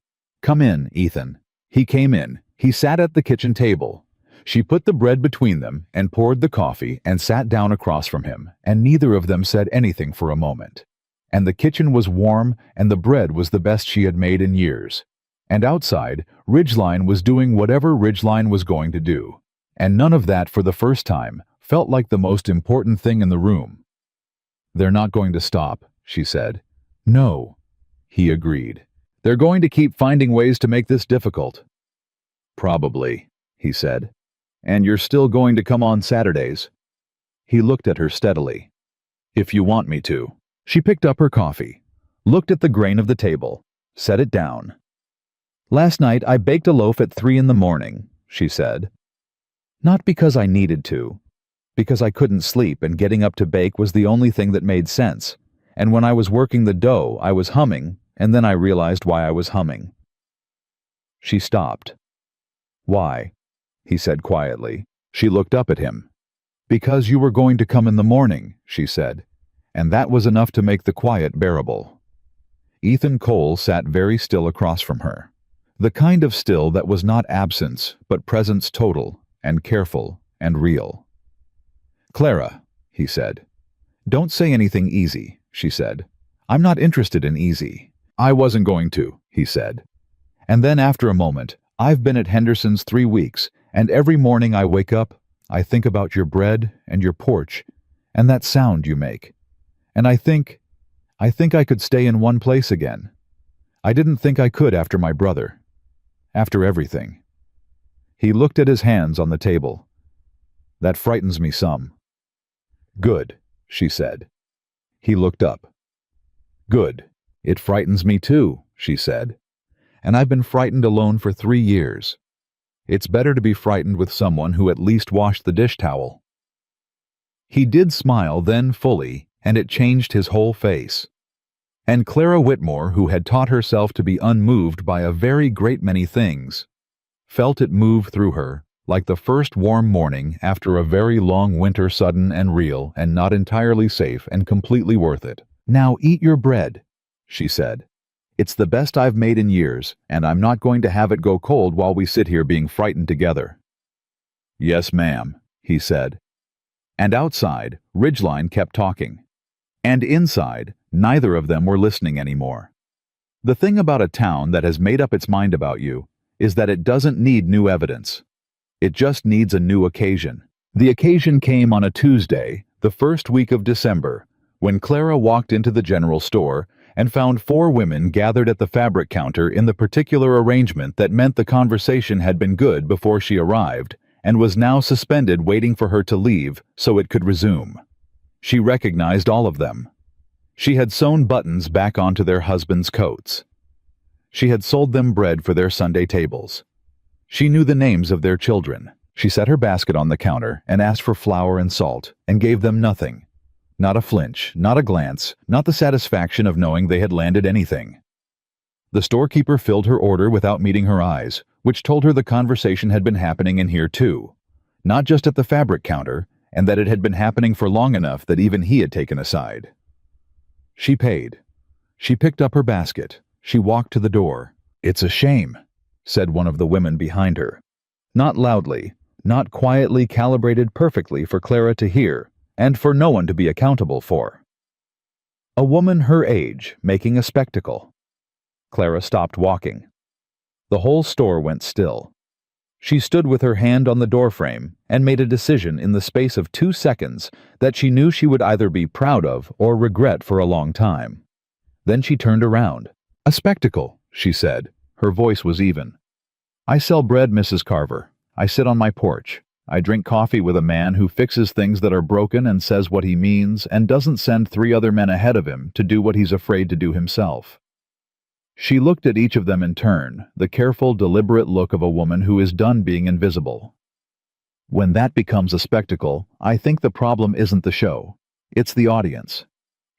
"Come in, Ethan." He came in. He sat at the kitchen table. She put the bread between them and poured the coffee and sat down across from him, and neither of them said anything for a moment. And the kitchen was warm, and the bread was the best she had made in years. And outside, Ridgeline was doing whatever Ridgeline was going to do. And none of that, for the first time, felt like the most important thing in the room. "They're not going to stop," she said. "No," he agreed. "They're going to keep finding ways to make this difficult." "Probably," he said. "And you're still going to come on Saturdays?" He looked at her steadily. "If you want me to." She picked up her coffee, looked at the grain of the table, set it down. "Last night I baked a loaf at 3 in the morning," she said. "Not because I needed to. Because I couldn't sleep, and getting up to bake was the only thing that made sense. And when I was working the dough, I was humming, and then I realized why I was humming." She stopped. "Why?" he said quietly. She looked up at him. "Because you were going to come in the morning," she said, and that was enough to make the quiet bearable. Ethan Cole sat very still across from her. The kind of still that was not absence, but presence total, and careful, and real. "Clara," he said. "Don't say anything easy," she said. "I'm not interested in easy." "I wasn't going to," he said. And then after a moment, "I've been at Henderson's 3 weeks, and every morning I wake up, I think about your bread and your porch, and that sound you make. And I think I could stay in one place again. I didn't think I could after my brother. After everything." He looked at his hands on the table. "That frightens me some." "Good," she said. He looked up. "Good. It frightens me too," she said. "And I've been frightened alone for 3 years. It's better to be frightened with someone who at least washed the dish towel." He did smile then fully, and it changed his whole face. And Clara Whitmore, who had taught herself to be unmoved by a very great many things, felt it move through her, like the first warm morning after a very long winter, sudden and real and not entirely safe and completely worth it. "Now eat your bread," she said. "It's the best I've made in years, and I'm not going to have it go cold while we sit here being frightened together." "Yes, ma'am," he said. And outside, Ridgeline kept talking. And inside, neither of them were listening anymore. The thing about a town that has made up its mind about you is that it doesn't need new evidence. It just needs a new occasion. The occasion came on a Tuesday, the first week of December, when Clara walked into the general store and found 4 women gathered at the fabric counter in the particular arrangement that meant the conversation had been good before she arrived and was now suspended, waiting for her to leave so it could resume. She recognized all of them. She had sewn buttons back onto their husbands' coats. She had sold them bread for their Sunday tables. She knew the names of their children. She set her basket on the counter and asked for flour and salt, and gave them nothing. Not a flinch, not a glance, not the satisfaction of knowing they had landed anything. The storekeeper filled her order without meeting her eyes, which told her the conversation had been happening in here too. Not just at the fabric counter, and that it had been happening for long enough that even he had taken a side. She paid. She picked up her basket. She walked to the door. "It's a shame," said one of the women behind her. Not loudly, not quietly, calibrated perfectly for Clara to hear, and for no one to be accountable for. A woman her age, making a spectacle. Clara stopped walking. The whole store went still. She stood with her hand on the doorframe and made a decision in the space of 2 seconds that she knew she would either be proud of or regret for a long time. Then she turned around. "A spectacle," she said. Her voice was even. "I sell bread, Mrs. Carver. I sit on my porch. I drink coffee with a man who fixes things that are broken and says what he means and doesn't send 3 other men ahead of him to do what he's afraid to do himself." She looked at each of them in turn, the careful, deliberate look of a woman who is done being invisible. When that becomes a spectacle, I think the problem isn't the show. It's the audience.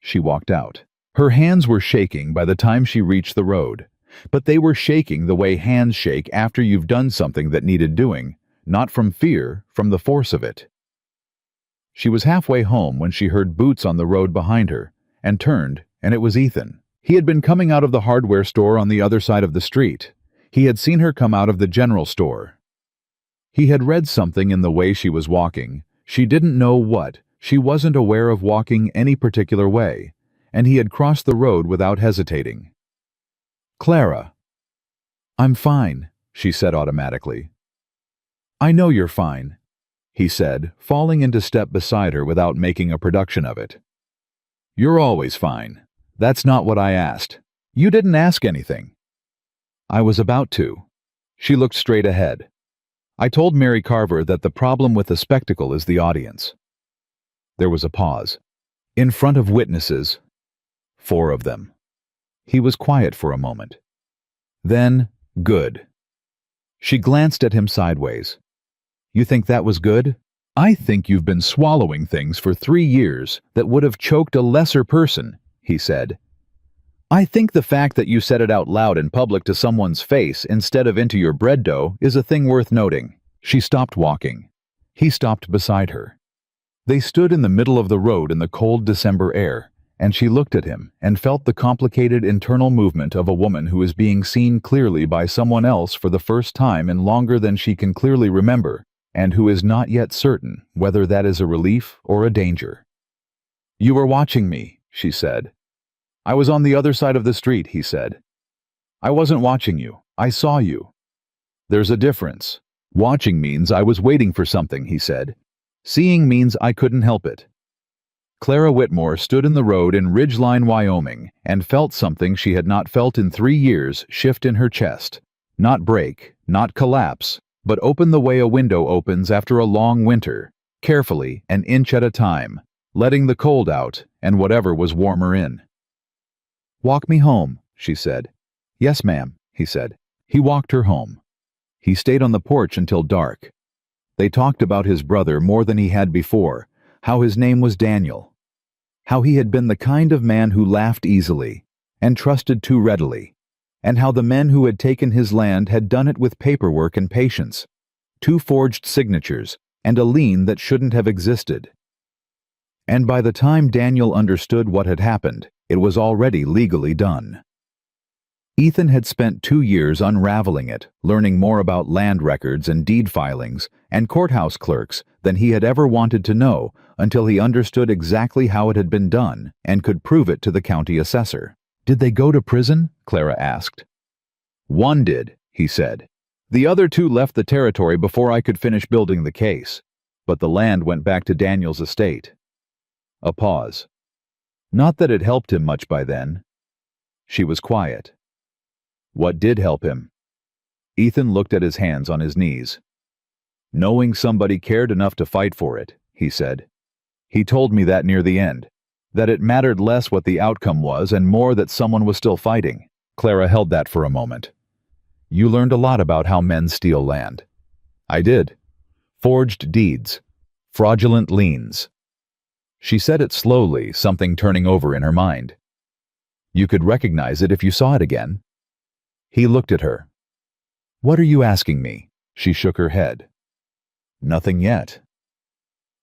She walked out. Her hands were shaking by the time she reached the road, but they were shaking the way hands shake after you've done something that needed doing, not from fear, from the force of it. She was halfway home when she heard boots on the road behind her, and turned, and it was Ethan. He had been coming out of the hardware store on the other side of the street. He had seen her come out of the general store. He had read something in the way she was walking. She didn't know what. She wasn't aware of walking any particular way, and he had crossed the road without hesitating. "Clara." "I'm fine," she said automatically. "I know you're fine," he said, falling into step beside her without making a production of it. "You're always fine. That's not what I asked. You didn't ask anything." "I was about to." She looked straight ahead. "I told Mary Carver that the problem with the spectacle is the audience." There was a pause. "In front of witnesses. 4 of them." He was quiet for a moment. Then, "Good." She glanced at him sideways. "You think that was good? I think you've been swallowing things for 3 years that would have choked a lesser person," he said. "I think the fact that you said it out loud in public to someone's face instead of into your bread dough is a thing worth noting." She stopped walking. He stopped beside her. They stood in the middle of the road in the cold December air, and she looked at him and felt the complicated internal movement of a woman who is being seen clearly by someone else for the first time in longer than she can clearly remember, and who is not yet certain whether that is a relief or a danger. "You were watching me," she said. "I was on the other side of the street," he said. "I wasn't watching you. I saw you." "There's a difference. Watching means I was waiting for something," he said. "Seeing means I couldn't help it." Clara Whitmore stood in the road in Ridgeline, Wyoming, and felt something she had not felt in 3 years shift in her chest. Not break, not collapse, but open the way a window opens after a long winter, carefully, an inch at a time, letting the cold out and whatever was warmer in. "Walk me home," she said. "Yes, ma'am," he said. He walked her home. He stayed on the porch until dark. They talked about his brother more than he had before, how his name was Daniel, how he had been the kind of man who laughed easily and trusted too readily, and how the men who had taken his land had done it with paperwork and patience, 2 forged signatures, and a lien that shouldn't have existed. And by the time Daniel understood what had happened, it was already legally done. Ethan had spent 2 years unraveling it, learning more about land records and deed filings and courthouse clerks than he had ever wanted to know until he understood exactly how it had been done and could prove it to the county assessor. "Did they go to prison?" Clara asked. "One did," he said. "The other 2 left the territory before I could finish building the case, but the land went back to Daniel's estate." A pause. Not that it helped him much by then. She was quiet. What did help him? Ethan looked at his hands on his knees. "Knowing somebody cared enough to fight for it," he said. "He told me that near the end, that it mattered less what the outcome was and more that someone was still fighting." Clara held that for a moment. "You learned a lot about how men steal land." "I did. Forged deeds. Fraudulent liens." She said it slowly, something turning over in her mind. "You could recognize it if you saw it again." He looked at her. "What are you asking me?" She shook her head. "Nothing yet."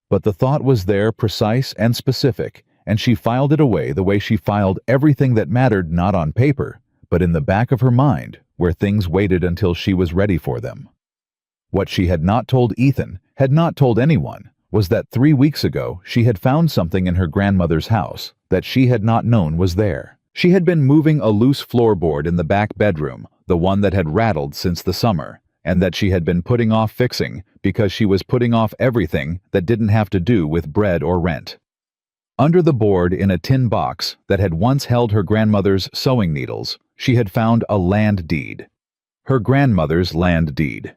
But the thought was there, precise and specific, and she filed it away the way she filed everything that mattered, not on paper, but in the back of her mind, where things waited until she was ready for them. What she had not told Ethan, had not told anyone, was that 3 weeks ago she had found something in her grandmother's house that she had not known was there. She had been moving a loose floorboard in the back bedroom, the one that had rattled since the summer, and that she had been putting off fixing because she was putting off everything that didn't have to do with bread or rent. Under the board in a tin box that had once held her grandmother's sewing needles, she had found a land deed. Her grandmother's land deed.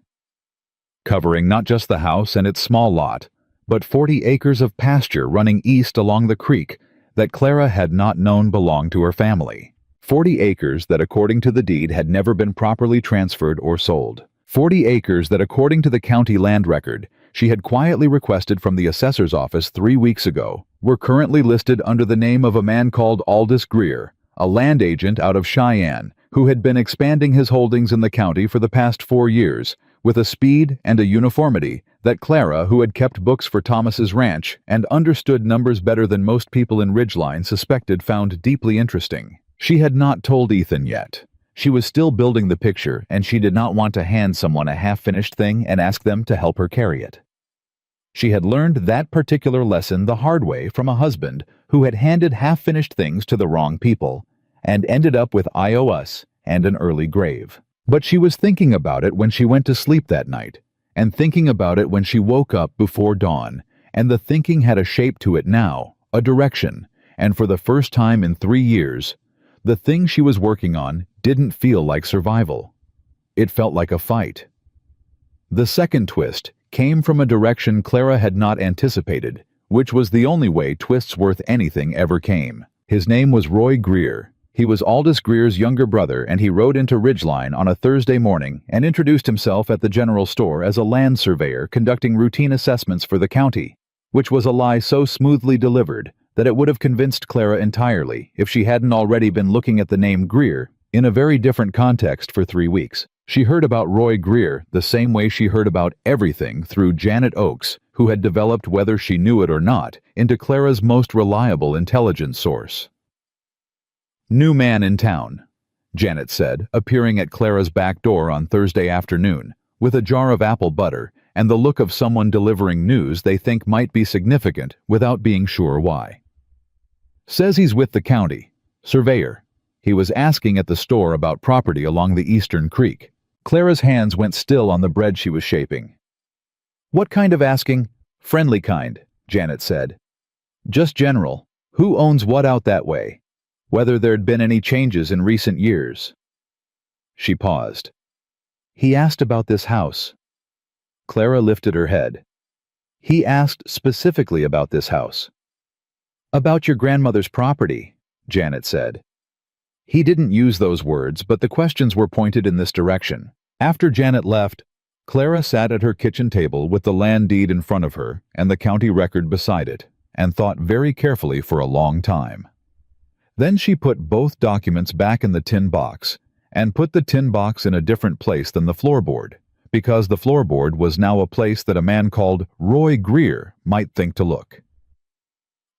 Covering not just the house and its small lot, but 40 acres of pasture running east along the creek that Clara had not known belonged to her family. 40 acres that, according to the deed, had never been properly transferred or sold. 40 acres that, according to the county land record, she had quietly requested from the assessor's office 3 weeks ago, were currently listed under the name of a man called Aldous Greer, a land agent out of Cheyenne, who had been expanding his holdings in the county for the past 4 years, with a speed and a uniformity that Clara, who had kept books for Thomas's ranch and understood numbers better than most people in Ridgeline suspected, found deeply interesting. She had not told Ethan yet. She was still building the picture, and she did not want to hand someone a half-finished thing and ask them to help her carry it. She had learned that particular lesson the hard way from a husband who had handed half-finished things to the wrong people and ended up with iOS and an early grave. But she was thinking about it when she went to sleep that night, and thinking about it when she woke up before dawn, and the thinking had a shape to it now, a direction, and for the first time in 3 years, the thing she was working on didn't feel like survival. It felt like a fight. The second twist came from a direction Clara had not anticipated, which was the only way twists worth anything ever came. His name was Roy Greer. He was Aldous Greer's younger brother, and he rode into Ridgeline on a Thursday morning and introduced himself at the general store as a land surveyor conducting routine assessments for the county, which was a lie so smoothly delivered that it would have convinced Clara entirely if she hadn't already been looking at the name Greer in a very different context for 3 weeks. She heard about Roy Greer the same way she heard about everything through Janet Oakes, who had developed, whether she knew it or not, into Clara's most reliable intelligence source. "New man in town," Janet said, appearing at Clara's back door on Thursday afternoon, with a jar of apple butter and the look of someone delivering news they think might be significant without being sure why. "Says he's with the county. Surveyor. He was asking at the store about property along the eastern creek." Clara's hands went still on the bread she was shaping. "What kind of asking?" "Friendly kind," Janet said. "Just general. Who owns what out that way? Whether there'd been any changes in recent years." She paused. "He asked about this house." Clara lifted her head. "He asked specifically about this house." "About your grandmother's property," Janet said. He didn't use those words, but the questions were pointed in this direction. After Janet left, Clara sat at her kitchen table with the land deed in front of her and the county record beside it, and thought very carefully for a long time. Then she put both documents back in the tin box, and put the tin box in a different place than the floorboard, because the floorboard was now a place that a man called Roy Greer might think to look.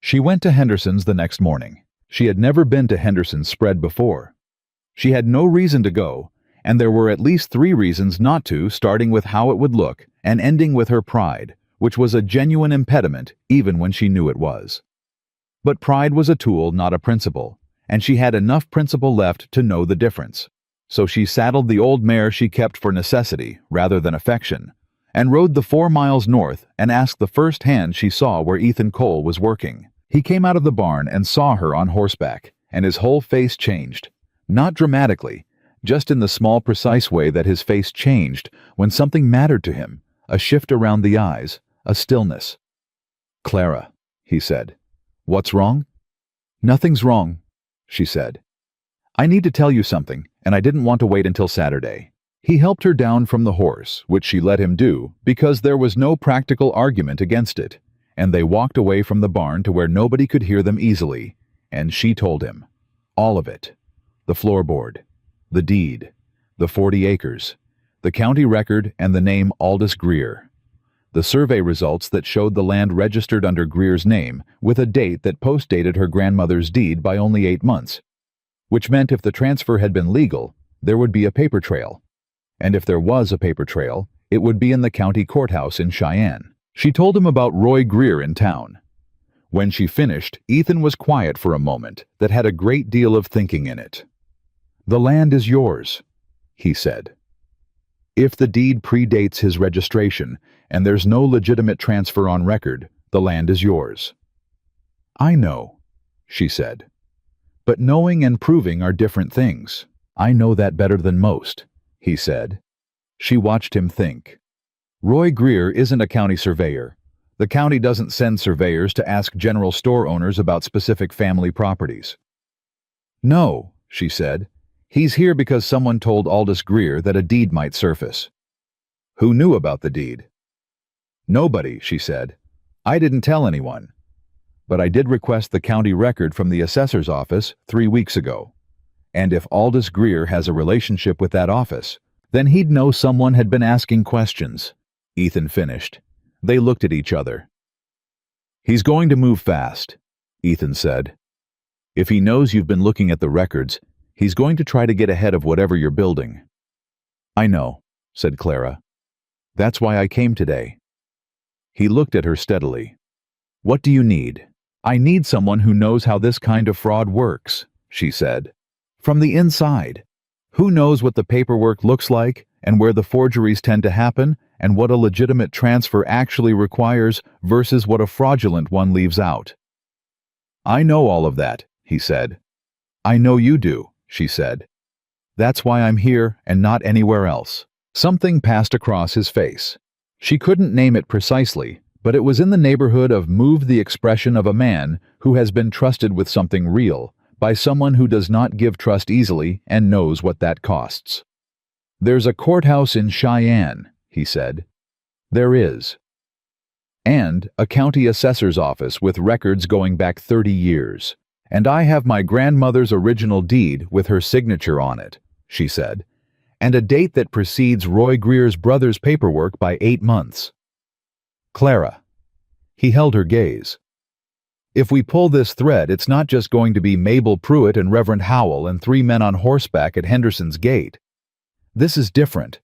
She went to Henderson's the next morning. She had never been to Henderson's spread before. She had no reason to go, and there were at least 3 reasons not to, starting with how it would look and ending with her pride, which was a genuine impediment even when she knew it was. But pride was a tool, not a principle, and she had enough principle left to know the difference. So she saddled the old mare she kept for necessity rather than affection, and rode the 4 miles north and asked the first hand she saw where Ethan Cole was working. He came out of the barn and saw her on horseback, and his whole face changed. Not dramatically, just in the small, precise way that his face changed when something mattered to him, a shift around the eyes, a stillness. "Clara," he said. "What's wrong?" "Nothing's wrong," she said. "I need to tell you something, and I didn't want to wait until Saturday." He helped her down from the horse, which she let him do, because there was no practical argument against it, and they walked away from the barn to where nobody could hear them easily, and she told him. All of it. The floorboard. The deed. the 40 acres, the county record, and the name Aldous Greer. The survey results that showed the land registered under Greer's name with a date that postdated her grandmother's deed by only 8 months, which meant if the transfer had been legal, there would be a paper trail. And if there was a paper trail, it would be in the county courthouse in Cheyenne. She told him about Roy Greer in town. When she finished, Ethan was quiet for a moment that had a great deal of thinking in it. "The land is yours," he said. "If the deed predates his registration and there's no legitimate transfer on record, the land is yours." "I know," she said. "But knowing and proving are different things." "I know that better than most," he said. She watched him think. "Roy Greer isn't a county surveyor. The county doesn't send surveyors to ask general store owners about specific family properties." "No," she said. "He's here because someone told Aldous Greer that a deed might surface." "Who knew about the deed?" "Nobody," she said. "I didn't tell anyone. But I did request the county record from the assessor's office 3 weeks ago. And if Aldous Greer has a relationship with that office, then he'd know someone had been asking questions." Ethan finished. They looked at each other. "He's going to move fast," Ethan said. "If he knows you've been looking at the records, he's going to try to get ahead of whatever you're building." "I know," said Clara. "That's why I came today." He looked at her steadily. "What do you need?" "I need someone who knows how this kind of fraud works," she said. "From the inside. Who knows what the paperwork looks like, and where the forgeries tend to happen, and what a legitimate transfer actually requires versus what a fraudulent one leaves out." "I know all of that," he said. "I know you do," she said. "That's why I'm here and not anywhere else." Something passed across his face. She couldn't name it precisely, but it was in the neighborhood of moved the expression of a man who has been trusted with something real by someone who does not give trust easily and knows what that costs. "There's a courthouse in Cheyenne," he said. "There is. And a county assessor's office with records going back 30 years. And I have my grandmother's original deed with her signature on it," she said, "and a date that precedes Roy Greer's brother's paperwork by 8 months. Clara." He held her gaze. "If we pull this thread, it's not just going to be Mabel Pruitt and Reverend Howell and 3 men on horseback at Henderson's gate. This is different.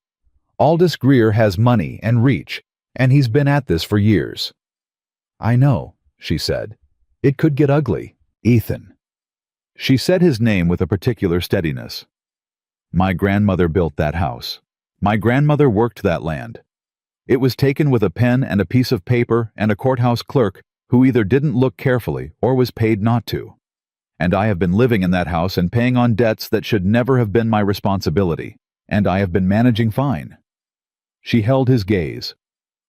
Aldous Greer has money and reach, and he's been at this for years." "I know," she said. "It could get ugly." "Ethan." She said his name with a particular steadiness. "My grandmother built that house. My grandmother worked that land. It was taken with a pen and a piece of paper and a courthouse clerk who either didn't look carefully or was paid not to. And I have been living in that house and paying on debts that should never have been my responsibility, and I have been managing fine." She held his gaze.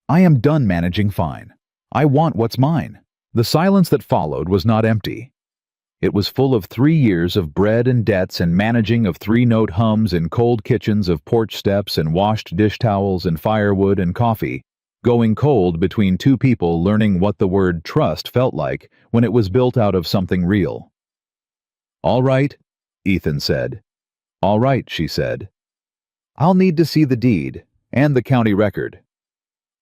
"I am done managing fine. I want what's mine." The silence that followed was not empty. It was full of 3 years of bread and debts and managing of 3-note hums in cold kitchens of porch steps and washed dish towels and firewood and coffee, going cold between 2 people learning what the word trust felt like when it was built out of something real. "All right," Ethan said. "All right," she said. "I'll need to see the deed and the county record."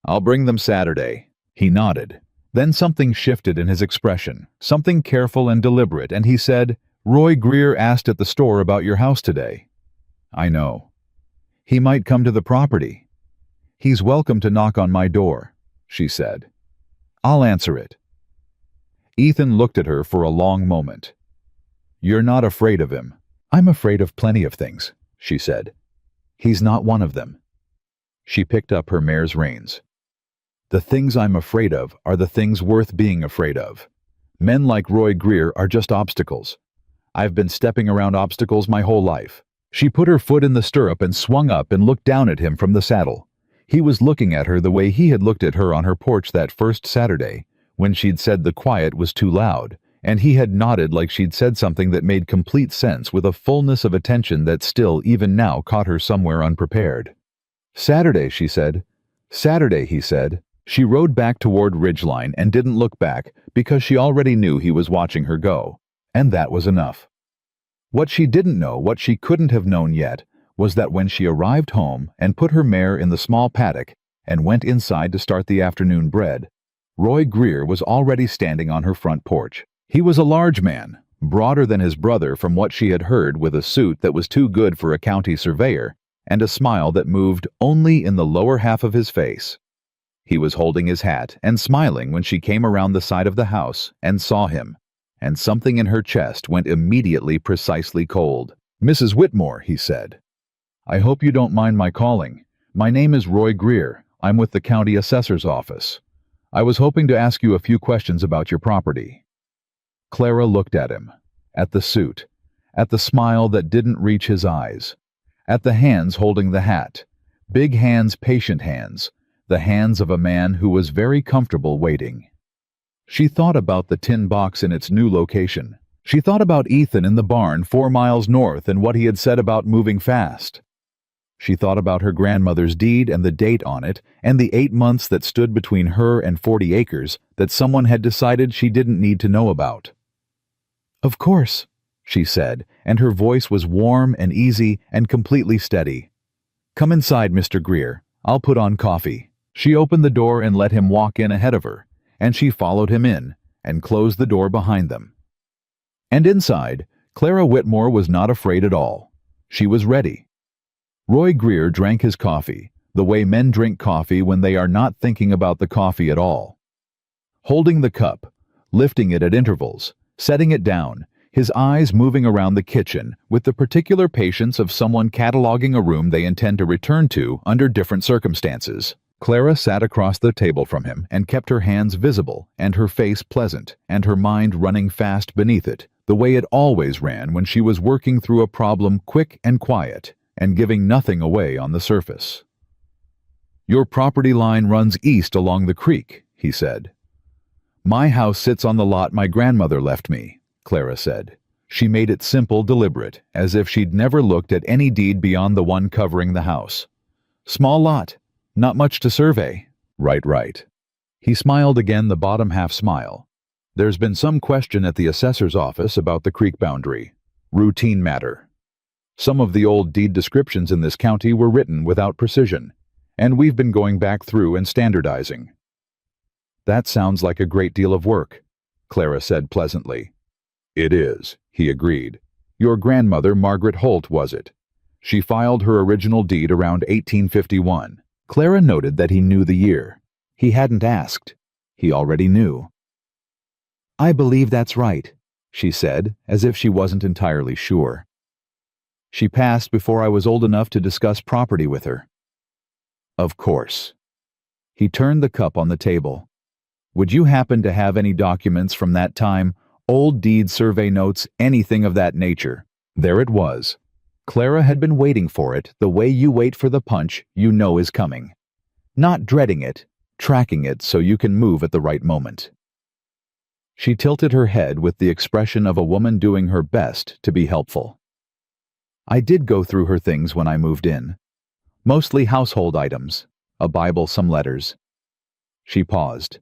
"I'll bring them Saturday." He nodded. Then something shifted in his expression, something careful and deliberate, and he said, "Roy Greer asked at the store about your house today." "I know." "He might come to the property." "He's welcome to knock on my door," she said. "I'll answer it." Ethan looked at her for a long moment. "You're not afraid of him." "I'm afraid of plenty of things," she said. "He's not one of them." She picked up her mare's reins. "The things I'm afraid of are the things worth being afraid of. Men like Roy Greer are just obstacles. I've been stepping around obstacles my whole life." She put her foot in the stirrup and swung up and looked down at him from the saddle. He was looking at her the way he had looked at her on her porch that first Saturday, when she'd said the quiet was too loud, and he had nodded like she'd said something that made complete sense with a fullness of attention that still, even now, caught her somewhere unprepared. "Saturday," she said. "Saturday," he said. She rode back toward Ridgeline and didn't look back because she already knew he was watching her go, and that was enough. What she didn't know, what she couldn't have known yet, was that when she arrived home and put her mare in the small paddock and went inside to start the afternoon bread, Roy Greer was already standing on her front porch. He was a large man, broader than his brother from what she had heard, with a suit that was too good for a county surveyor and a smile that moved only in the lower half of his face. He was holding his hat and smiling when she came around the side of the house and saw him, and something in her chest went immediately precisely cold. "Mrs. Whitmore," he said, "I hope you don't mind my calling. My name is Roy Greer. I'm with the county assessor's office. I was hoping to ask you a few questions about your property." Clara looked at him, at the suit, at the smile that didn't reach his eyes, at the hands holding the hat, big hands, patient hands, the hands of a man who was very comfortable waiting. She thought about the tin box in its new location. She thought about Ethan in the barn 4 miles north and what he had said about moving fast. She thought about her grandmother's deed and the date on it, and the 8 months that stood between her and 40 acres that someone had decided she didn't need to know about. "Of course," she said, and her voice was warm and easy and completely steady. "Come inside, Mr. Greer. I'll put on coffee." She opened the door and let him walk in ahead of her, and she followed him in and closed the door behind them. And inside, Clara Whitmore was not afraid at all. She was ready. Roy Greer drank his coffee, the way men drink coffee when they are not thinking about the coffee at all. Holding the cup, lifting it at intervals, setting it down, his eyes moving around the kitchen with the particular patience of someone cataloging a room they intend to return to under different circumstances. Clara sat across the table from him and kept her hands visible and her face pleasant and her mind running fast beneath it, the way it always ran when she was working through a problem, quick and quiet, and giving nothing away on the surface. "Your property line runs east along the creek," he said. "My house sits on the lot my grandmother left me," Clara said. She made it simple, deliberate, as if she'd never looked at any deed beyond the one covering the house. "Small lot. Not much to survey." Right. He smiled again, the bottom half smile. "There's been some question at the assessor's office about the creek boundary. Routine matter. Some of the old deed descriptions in this county were written without precision, and we've been going back through and standardizing." "That sounds like a great deal of work," Clara said pleasantly. "It is," he agreed. "Your grandmother, Margaret Holt, was it? She filed her original deed around 1851. Clara noted that he knew the year. He hadn't asked. He already knew. "I believe that's right," she said, as if she wasn't entirely sure. "She passed before I was old enough to discuss property with her." "Of course." He turned the cup on the table. "Would you happen to have any documents from that time, old deed, survey notes, anything of that nature?" There it was. Clara had been waiting for it the way you wait for the punch you know is coming. Not dreading it, tracking it so you can move at the right moment. She tilted her head with the expression of a woman doing her best to be helpful. "I did go through her things when I moved in. Mostly household items, a Bible, some letters." She paused.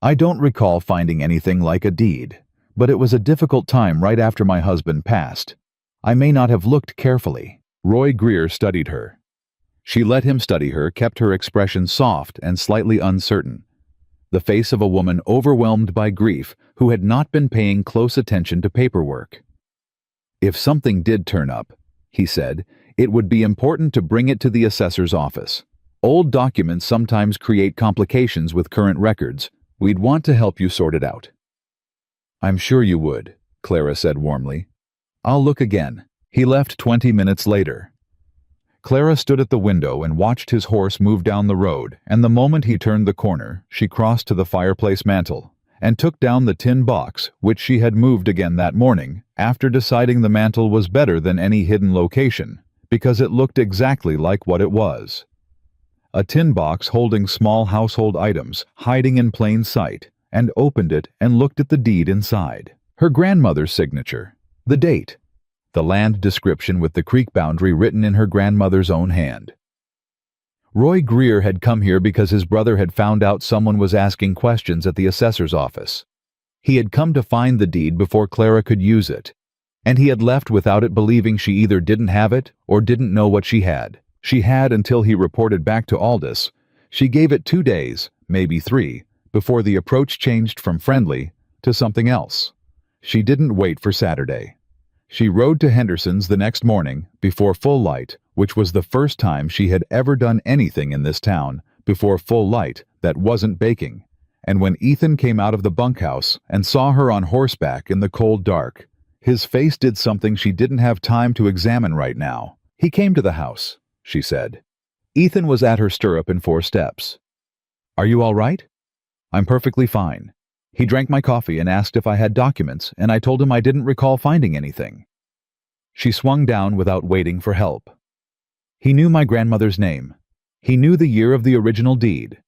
"I don't recall finding anything like a deed, but it was a difficult time right after my husband passed. I may not have looked carefully." Roy Greer studied her. She let him study her, kept her expression soft and slightly uncertain. The face of a woman overwhelmed by grief who had not been paying close attention to paperwork. "If something did turn up," he said, "it would be important to bring it to the assessor's office. Old documents sometimes create complications with current records. We'd want to help you sort it out." "I'm sure you would," Clara said warmly. "I'll look again." He left 20 minutes later. Clara stood at the window and watched his horse move down the road, and the moment he turned the corner, she crossed to the fireplace mantel and took down the tin box, which she had moved again that morning, after deciding the mantel was better than any hidden location, because it looked exactly like what it was. A tin box holding small household items, hiding in plain sight, and opened it and looked at the deed inside. Her grandmother's signature, the date, the land description with the creek boundary written in her grandmother's own hand. Roy Greer had come here because his brother had found out someone was asking questions at the assessor's office. He had come to find the deed before Clara could use it. And he had left without it, believing she either didn't have it or didn't know what she had. She had until he reported back to Aldous. She gave it 2 days, maybe 3, before the approach changed from friendly to something else. She didn't wait for Saturday. She rode to Henderson's the next morning, before full light, which was the first time she had ever done anything in this town before full light that wasn't baking. And when Ethan came out of the bunkhouse and saw her on horseback in the cold dark, his face did something she didn't have time to examine right now. "He came to the house," she said. Ethan was at her stirrup in 4 steps. "Are you all right?" "I'm perfectly fine." He drank my coffee and asked if I had documents, and I told him I didn't recall finding anything. She swung down without waiting for help. "He knew my grandmother's name. He knew the year of the original deed.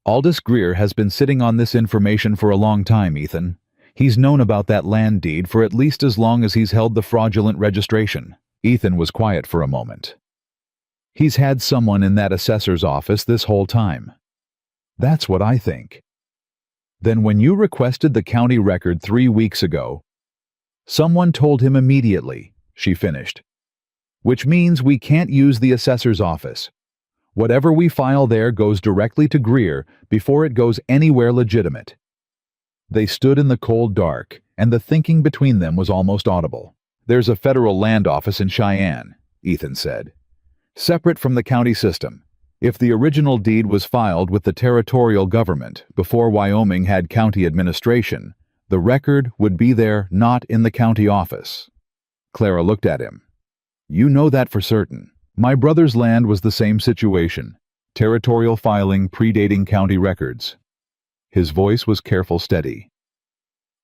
Aldous Greer has been sitting on this information for a long time, Ethan. He's known about that land deed for at least as long as he's held the fraudulent registration." Ethan was quiet for a moment. "He's had someone in that assessor's office this whole time." "That's what I think." "Then when you requested the county record 3 weeks ago, someone told him immediately," she finished. "Which means we can't use the assessor's office. Whatever we file there goes directly to Greer before it goes anywhere legitimate." They stood in the cold dark, and the thinking between them was almost audible. "There's a federal land office in Cheyenne," Ethan said. "Separate from the county system. If the original deed was filed with the territorial government before Wyoming had county administration, the record would be there, not in the county office." Clara looked at him. "You know that for certain. My brother's land was the same situation. Territorial filing predating county records." His voice was careful, steady.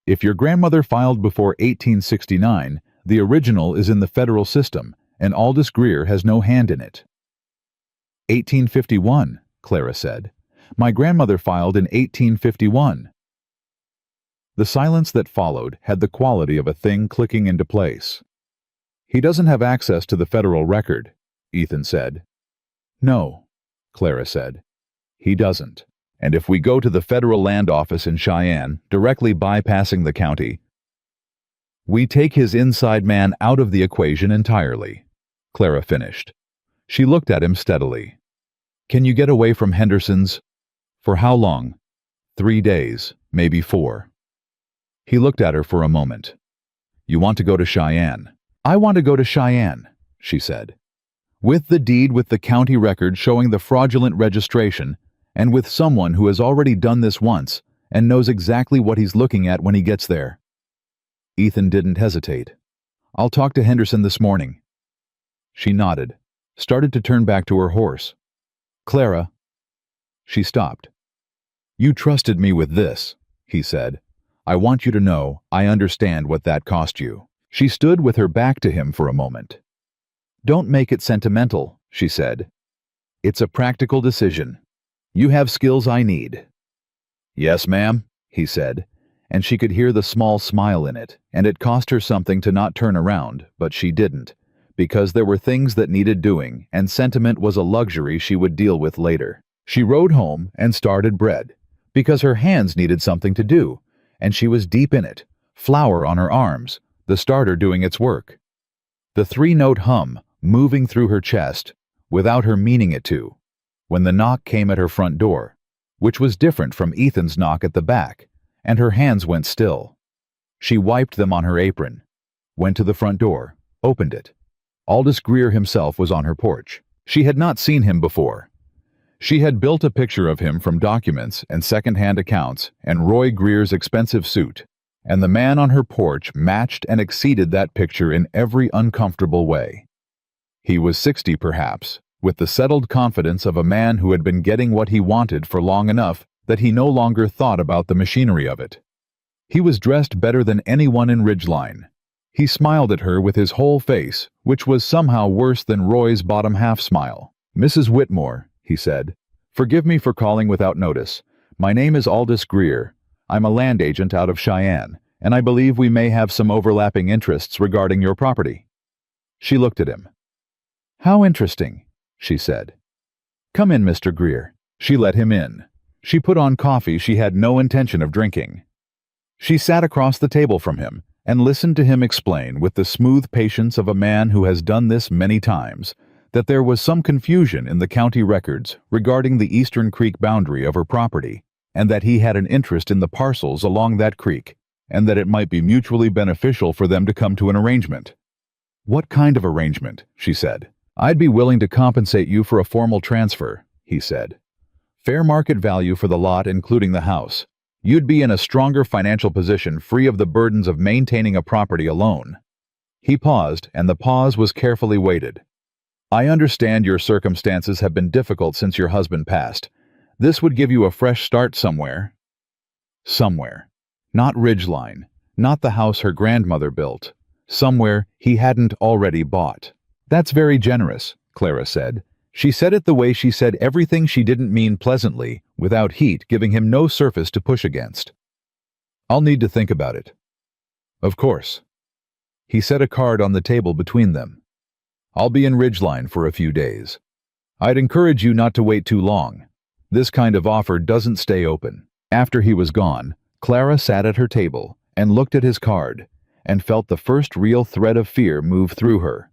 "If your grandmother filed before 1869, the original is in the federal system, and Aldous Greer has no hand in it." 1851, Clara said. "My grandmother filed in 1851. The silence that followed had the quality of a thing clicking into place. "He doesn't have access to the federal record," Ethan said. "No," Clara said. "He doesn't. And if we go to the federal land office in Cheyenne, directly bypassing the county, we take his inside man out of the equation entirely," Clara finished. She looked at him steadily. "Can you get away from Henderson's?" "For how long?" 3 days, maybe 4. He looked at her for a moment. "You want to go to Cheyenne?" "I want to go to Cheyenne," she said. "With the deed, with the county record showing the fraudulent registration, and with someone who has already done this once and knows exactly what he's looking at when he gets there." Ethan didn't hesitate. "I'll talk to Henderson this morning." She nodded, started to turn back to her horse. "Clara." She stopped. "You trusted me with this," he said. "I want you to know I understand what that cost you." She stood with her back to him for a moment. "Don't make it sentimental," she said. "It's a practical decision. You have skills I need." "Yes, ma'am," he said, and she could hear the small smile in it, and it cost her something to not turn around, but she didn't, because there were things that needed doing, and sentiment was a luxury she would deal with later. She rode home and started bread, because her hands needed something to do, and she was deep in it, flour on her arms, the starter doing its work. The 3-note hum moving through her chest, without her meaning it to, when the knock came at her front door, which was different from Ethan's knock at the back, and her hands went still. She wiped them on her apron, went to the front door, opened it. Aldous Greer himself was on her porch. She had not seen him before. She had built a picture of him from documents and second-hand accounts and Roy Greer's expensive suit, and the man on her porch matched and exceeded that picture in every uncomfortable way. He was 60 perhaps, with the settled confidence of a man who had been getting what he wanted for long enough that he no longer thought about the machinery of it. He was dressed better than anyone in Ridgeline. He smiled at her with his whole face, which was somehow worse than Roy's bottom-half smile. "Mrs. Whitmore," he said, "forgive me for calling without notice. My name is Aldous Greer. I'm a land agent out of Cheyenne, and I believe we may have some overlapping interests regarding your property." She looked at him. "How interesting," she said. "Come in, Mr. Greer." She let him in. She put on coffee she had no intention of drinking. She sat across the table from him, and listened to him explain with the smooth patience of a man who has done this many times that there was some confusion in the county records regarding the eastern creek boundary of her property, and that he had an interest in the parcels along that creek, and that it might be mutually beneficial for them to come to an arrangement. "What kind of arrangement?" she said. "I'd be willing to compensate you for a formal transfer," he said. "Fair market value for the lot, including the house. You'd be in a stronger financial position, free of the burdens of maintaining a property alone." He paused, and the pause was carefully weighted. "I understand your circumstances have been difficult since your husband passed. This would give you a fresh start somewhere." Somewhere. Not Ridgeline, not the house her grandmother built. Somewhere he hadn't already bought. "That's very generous," Clara said. She said it the way she said everything she didn't mean pleasantly, without heat giving him no surface to push against. "I'll need to think about it." "Of course." He set a card on the table between them. "I'll be in Ridgeline for a few days. I'd encourage you not to wait too long. This kind of offer doesn't stay open." After he was gone, Clara sat at her table and looked at his card, and felt the first real thread of fear move through her.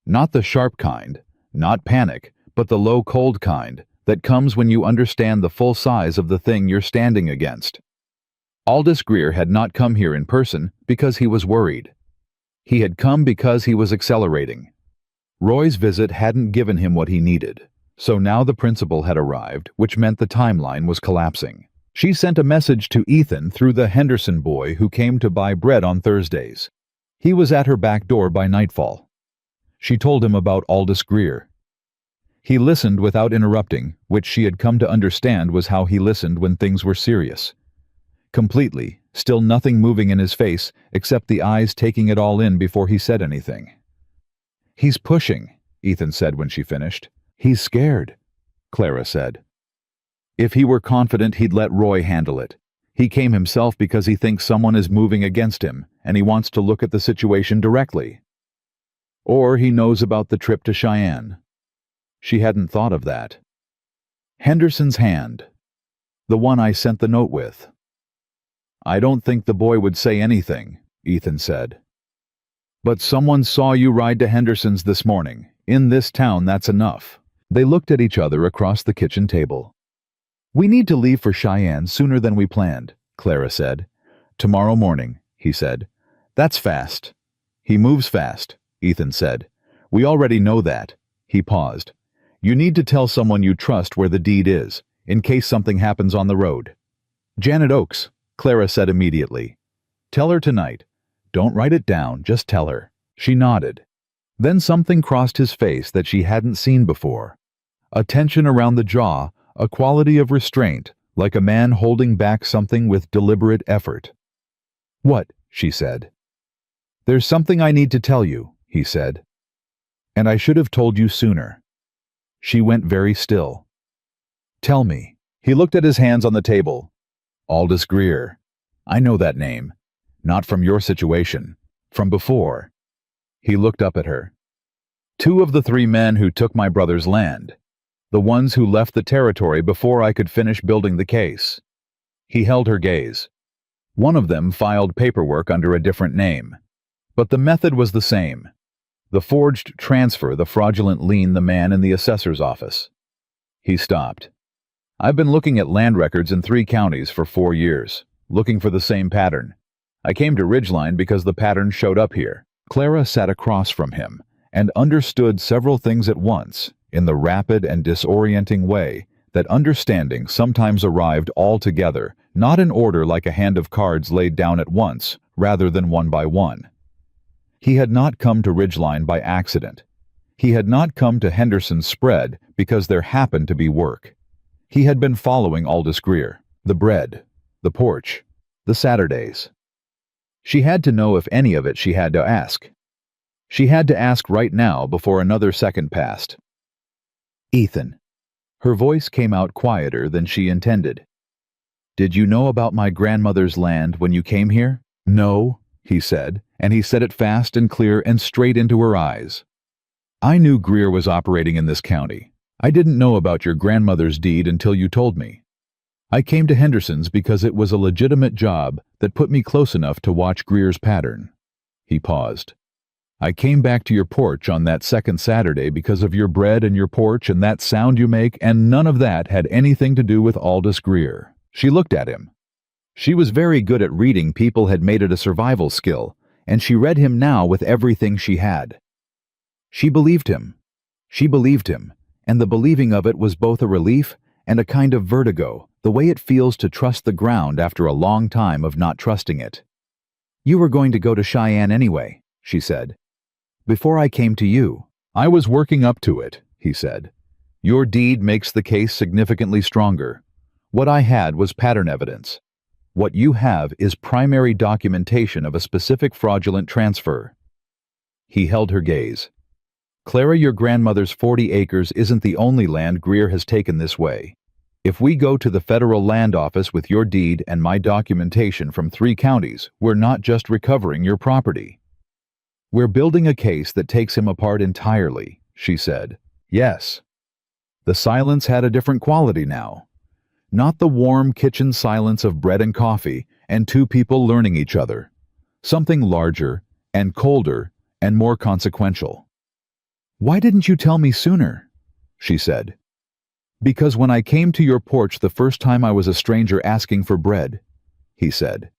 Not the sharp kind, not panic, but the low cold kind that comes when you understand the full size of the thing you're standing against. Aldous Greer had not come here in person because he was worried. He had come because he was accelerating. Roy's visit hadn't given him what he needed, so now the principal had arrived, which meant the timeline was collapsing. She sent a message to Ethan through the Henderson boy who came to buy bread on Thursdays. He was at her back door by nightfall. She told him about Aldous Greer. He listened without interrupting, which she had come to understand was how he listened when things were serious. Completely, still nothing moving in his face except the eyes taking it all in before he said anything. "He's pushing," Ethan said when she finished. "He's scared," Clara said. "If he were confident, he'd let Roy handle it. He came himself because he thinks someone is moving against him, and he wants to look at the situation directly. Or he knows about the trip to Cheyenne." She hadn't thought of that. "Henderson's hand. The one I sent the note with." "I don't think the boy would say anything," Ethan said. "But someone saw you ride to Henderson's this morning. In this town, that's enough." They looked at each other across the kitchen table. "We need to leave for Cheyenne sooner than we planned," Clara said. "Tomorrow morning," he said. "That's fast." "He moves fast," Ethan said. "We already know that." He paused. "You need to tell someone you trust where the deed is, in case something happens on the road." "Janet Oakes," Clara said immediately. "Tell her tonight. Don't write it down, just tell her." She nodded. Then something crossed his face that she hadn't seen before. A tension around the jaw, a quality of restraint, like a man holding back something with deliberate effort. "What?" she said. "There's something I need to tell you," he said. "And I should have told you sooner." She went very still. "Tell me." He looked at his hands on the table. "Aldous Greer. I know that name. Not from your situation. From before." He looked up at her. "Two of the three men who took my brother's land. The ones who left the territory before I could finish building the case." He held her gaze. "One of them filed paperwork under a different name. But the method was the same. The forged transfer, the fraudulent lien, the man in the assessor's office." He stopped. "I've been looking at land records in 3 counties for 4 years, looking for the same pattern. I came to Ridgeline because the pattern showed up here." Clara sat across from him and understood several things at once, in the rapid and disorienting way that understanding sometimes arrived all together, not in order like a hand of cards laid down at once, rather than one by one. He had not come to Ridgeline by accident. He had not come to Henderson's spread because there happened to be work. He had been following Aldous Greer, the bread, the porch, the Saturdays. She had to know if any of it she had to ask. She had to ask right now before another second passed. "Ethan." Her voice came out quieter than she intended. "Did you know about my grandmother's land when you came here?" "No," he said, and he said it fast and clear and straight into her eyes. "I knew Greer was operating in this county. I didn't know about your grandmother's deed until you told me. I came to Henderson's because it was a legitimate job that put me close enough to watch Greer's pattern. He paused. I came back to your porch on that second Saturday because of your bread and your porch and that sound you make, and none of that had anything to do with Aldous Greer. She looked at him. She was very good at reading people, had made it a survival skill, and she read him now with everything she had. She believed him. She believed him, and the believing of it was both a relief and a kind of vertigo, the way it feels to trust the ground after a long time of not trusting it. You were going to go to Cheyenne anyway, she said. Before I came to you. I was working up to it, he said. Your deed makes the case significantly stronger. What I had was pattern evidence. What you have is primary documentation of a specific fraudulent transfer. He held her gaze. Clara, your grandmother's 40 acres isn't the only land Greer has taken this way. If we go to the federal land office with your deed and my documentation from 3 counties, we're not just recovering your property. We're building a case that takes him apart entirely, she said. Yes. The silence had a different quality now. Not the warm kitchen silence of bread and coffee and 2 people learning each other. Something larger and colder and more consequential. Why didn't you tell me sooner? She said. Because when I came to your porch the first time I was a stranger asking for bread, he said.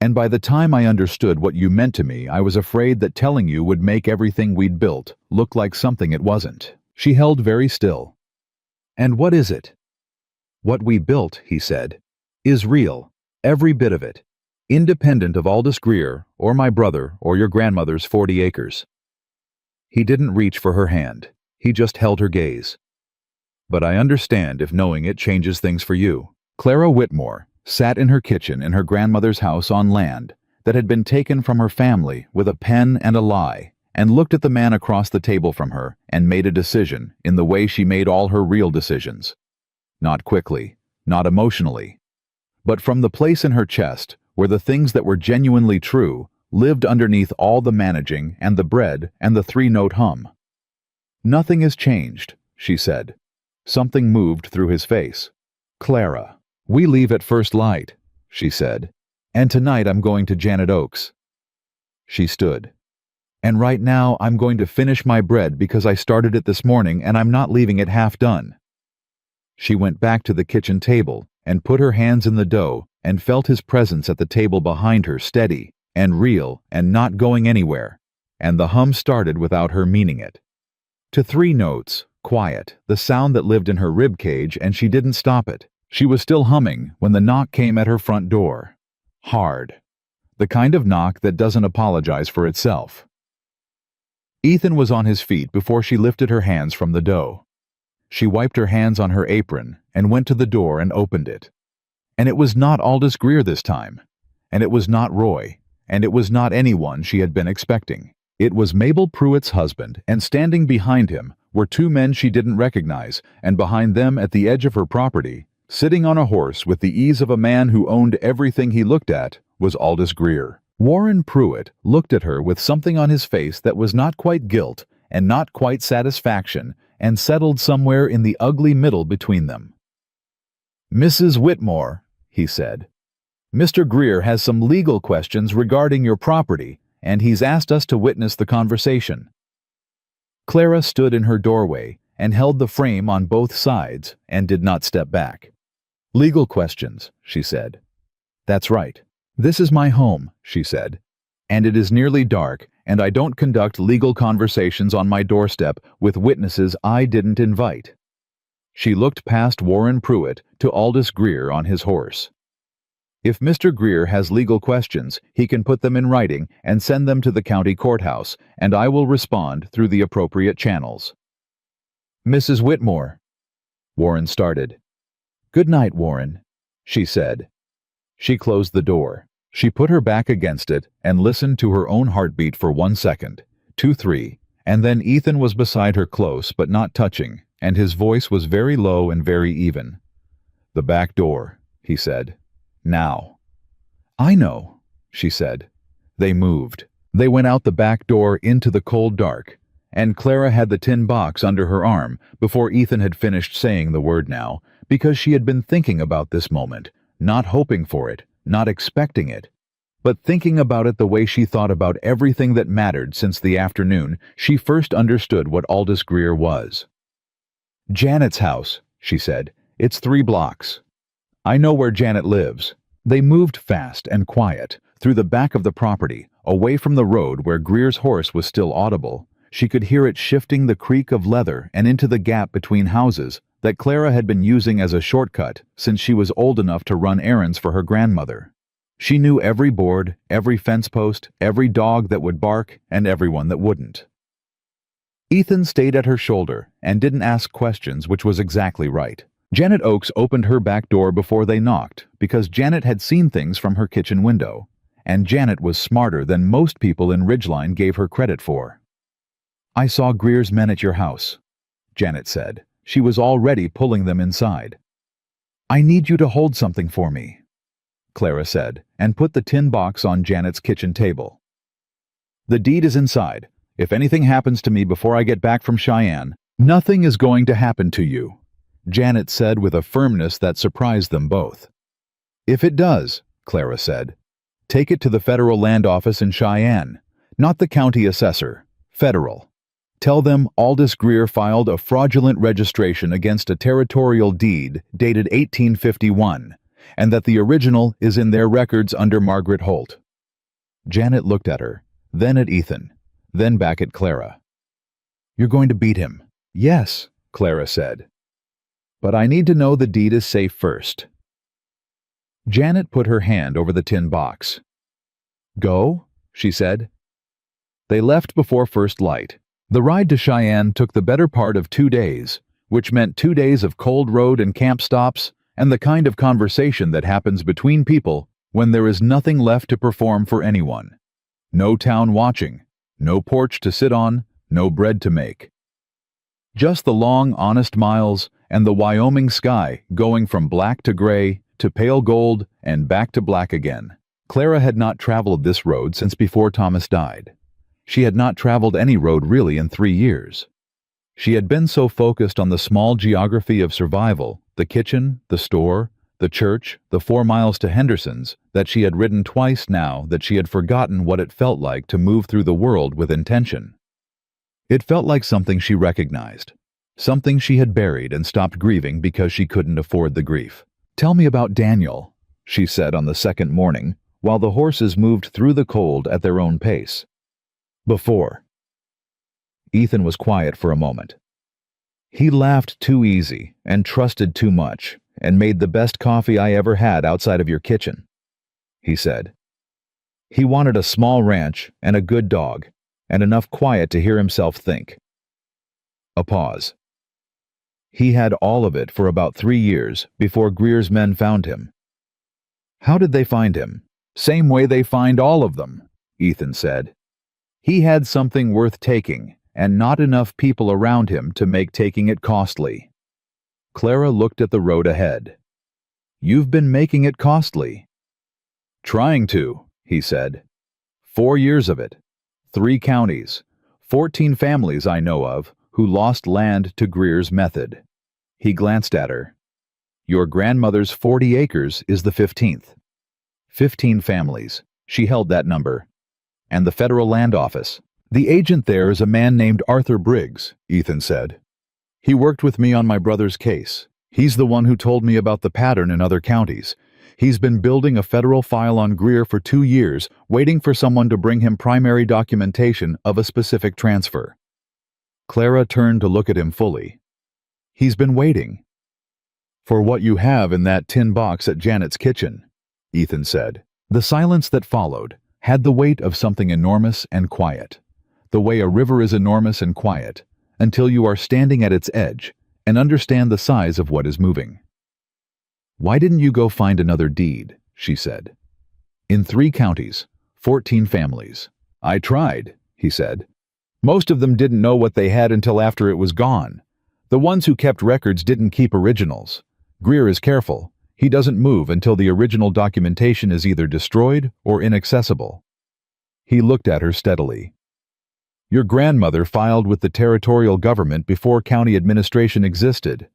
And by the time I understood what you meant to me, I was afraid that telling you would make everything we'd built look like something it wasn't. She held very still. And what is it? What we built, he said, is real, every bit of it, independent of Aldous Greer or my brother or your grandmother's 40 acres. He didn't reach for her hand. He just held her gaze. But I understand if knowing it changes things for you. Clara Whitmore sat in her kitchen in her grandmother's house on land that had been taken from her family with a pen and a lie, and looked at the man across the table from her and made a decision in the way she made all her real decisions. Not quickly, not emotionally, but from the place in her chest where the things that were genuinely true lived underneath all the managing and the bread and the 3-note hum. Nothing has changed, she said. Something moved through his face. Clara. We leave at first light, she said, and tonight I'm going to Janet Oaks. She stood. And right now I'm going to finish my bread because I started it this morning and I'm not leaving it half done. She went back to the kitchen table and put her hands in the dough and felt his presence at the table behind her, steady and real and not going anywhere, and the hum started without her meaning it. To 3 notes, quiet, the sound that lived in her rib cage, and she didn't stop it. She was still humming when the knock came at her front door. Hard. The kind of knock that doesn't apologize for itself. Ethan was on his feet before she lifted her hands from the dough. She wiped her hands on her apron and went to the door and opened it. And it was not Aldous Greer this time. And it was not Roy. And it was not anyone she had been expecting. It was Mabel Pruitt's husband, and standing behind him were 2 men she didn't recognize, and behind them at the edge of her property, sitting on a horse with the ease of a man who owned everything he looked at, was Aldous Greer. Warren Pruitt looked at her with something on his face that was not quite guilt and not quite satisfaction, and settled somewhere in the ugly middle between them. Mrs. Whitmore, he said, Mr. Greer has some legal questions regarding your property, and he's asked us to witness the conversation. Clara stood in her doorway and held the frame on both sides and did not step back. Legal questions, she said. That's right. This is my home, she said, and it is nearly dark, and I don't conduct legal conversations on my doorstep with witnesses I didn't invite. She looked past Warren Pruitt to Aldous Greer on his horse. If Mr. Greer has legal questions, he can put them in writing and send them to the county courthouse, and I will respond through the appropriate channels. Mrs. Whitmore. Warren started. Good night, Warren, she said. She closed the door. She put her back against it and listened to her own heartbeat for 1 second, 2, 3, and then Ethan was beside her, close but not touching, and his voice was very low and very even. The back door, he said. Now. I know, she said. They moved. They went out the back door into the cold dark, and Clara had the tin box under her arm before Ethan had finished saying the word now, because she had been thinking about this moment, not hoping for it, not expecting it, but thinking about it the way she thought about everything that mattered since the afternoon she first understood what Aldous Greer was. "Janet's house," she said. "It's 3 blocks. I know where Janet lives." They moved fast and quiet, through the back of the property, away from the road where Greer's horse was still audible. She could hear it shifting the creak of leather and into the gap between houses that Clara had been using as a shortcut since she was old enough to run errands for her grandmother. She knew every board, every fence post, every dog that would bark, and everyone that wouldn't. Ethan stayed at her shoulder and didn't ask questions, which was exactly right. Janet Oakes opened her back door before they knocked because Janet had seen things from her kitchen window, and Janet was smarter than most people in Ridgeline gave her credit for. "I saw Greer's men at your house," Janet said. She was already pulling them inside. "I need you to hold something for me," Clara said, and put the tin box on Janet's kitchen table. "The deed is inside. If anything happens to me before I get back from Cheyenne, nothing is going to happen to you," Janet said with a firmness that surprised them both. "If it does," Clara said, "take it to the federal land office in Cheyenne, not the county assessor, federal. Tell them Aldous Greer filed a fraudulent registration against a territorial deed dated 1851, and that the original is in their records under Margaret Holt." Janet looked at her, then at Ethan, then back at Clara. "You're going to beat him." "Yes," Clara said. "But I need to know the deed is safe first." Janet put her hand over the tin box. "Go?" she said. They left before first light. The ride to Cheyenne took the better part of 2 days, which meant 2 days of cold road and camp stops, and the kind of conversation that happens between people when there is nothing left to perform for anyone. No town watching, no porch to sit on, no bread to make. Just the long, honest miles and the Wyoming sky going from black to gray to pale gold and back to black again. Clara had not traveled this road since before Thomas died. She had not traveled any road really in 3 years. She had been so focused on the small geography of survival, the kitchen, the store, the church, the 4 miles to Henderson's, that she had ridden twice now that she had forgotten what it felt like to move through the world with intention. It felt like something she recognized, something she had buried and stopped grieving because she couldn't afford the grief. "Tell me about Daniel," she said on the second morning, while the horses moved through the cold at their own pace. "Before." Ethan was quiet for a moment. "He laughed too easy and trusted too much and made the best coffee I ever had outside of your kitchen," he said. "He wanted a small ranch and a good dog and enough quiet to hear himself think." A pause. "He had all of it for about 3 years before Greer's men found him." "How did they find him?" "Same way they find all of them," Ethan said. "He had something worth taking, and not enough people around him to make taking it costly." Clara looked at the road ahead. "You've been making it costly." "Trying to," he said. 4 years of it. 3 counties. 14 families I know of who lost land to Greer's method." He glanced at her. "Your grandmother's 40 acres is the 15th. 15 families." She held that number. "And the federal land office. The agent there is a man named Arthur Briggs," Ethan said. "He worked with me on my brother's case. He's the one who told me about the pattern in other counties. He's been building a federal file on Greer for 2 years, waiting for someone to bring him primary documentation of a specific transfer." Clara turned to look at him fully. "He's been waiting." "For what you have in that tin box at Janet's kitchen," Ethan said. The silence that followed had the weight of something enormous and quiet, the way a river is enormous and quiet, until you are standing at its edge and understand the size of what is moving. "Why didn't you go find another deed?" she said. "In 3 counties, 14 families." "I tried," he said. "Most of them didn't know what they had until after it was gone. The ones who kept records didn't keep originals. Greer is careful. He doesn't move until the original documentation is either destroyed or inaccessible." He looked at her steadily. "Your grandmother filed with the territorial government before county administration existed."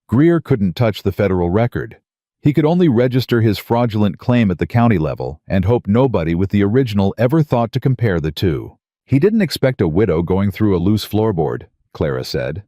Greer couldn't touch the federal record. He could only register his fraudulent claim at the county level and hope nobody with the original ever thought to compare the two. He didn't expect a widow going through a loose floorboard, Clara said.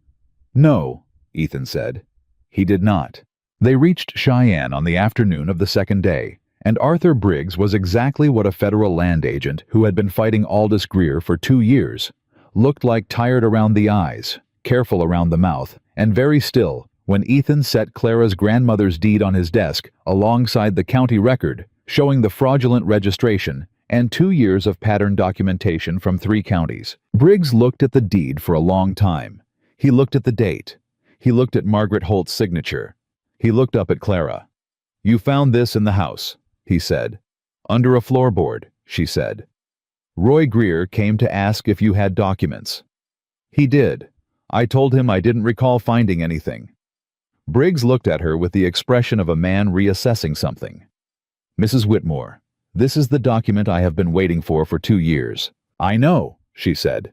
No, Ethan said. He did not. They reached Cheyenne on the afternoon of the second day, and Arthur Briggs was exactly what a federal land agent who had been fighting Aldous Greer for 2 years looked like, tired around the eyes, careful around the mouth, and very still when Ethan set Clara's grandmother's deed on his desk alongside the county record showing the fraudulent registration and 2 years of pattern documentation from 3 counties. Briggs looked at the deed for a long time. He looked at the date. He looked at Margaret Holt's signature. He looked up at Clara. "You found this in the house," he said. "Under a floorboard," she said. "Roy Greer came to ask if you had documents." "He did. I told him I didn't recall finding anything." Briggs looked at her with the expression of a man reassessing something. "Mrs. Whitmore, this is the document I have been waiting for 2 years." "I know," she said.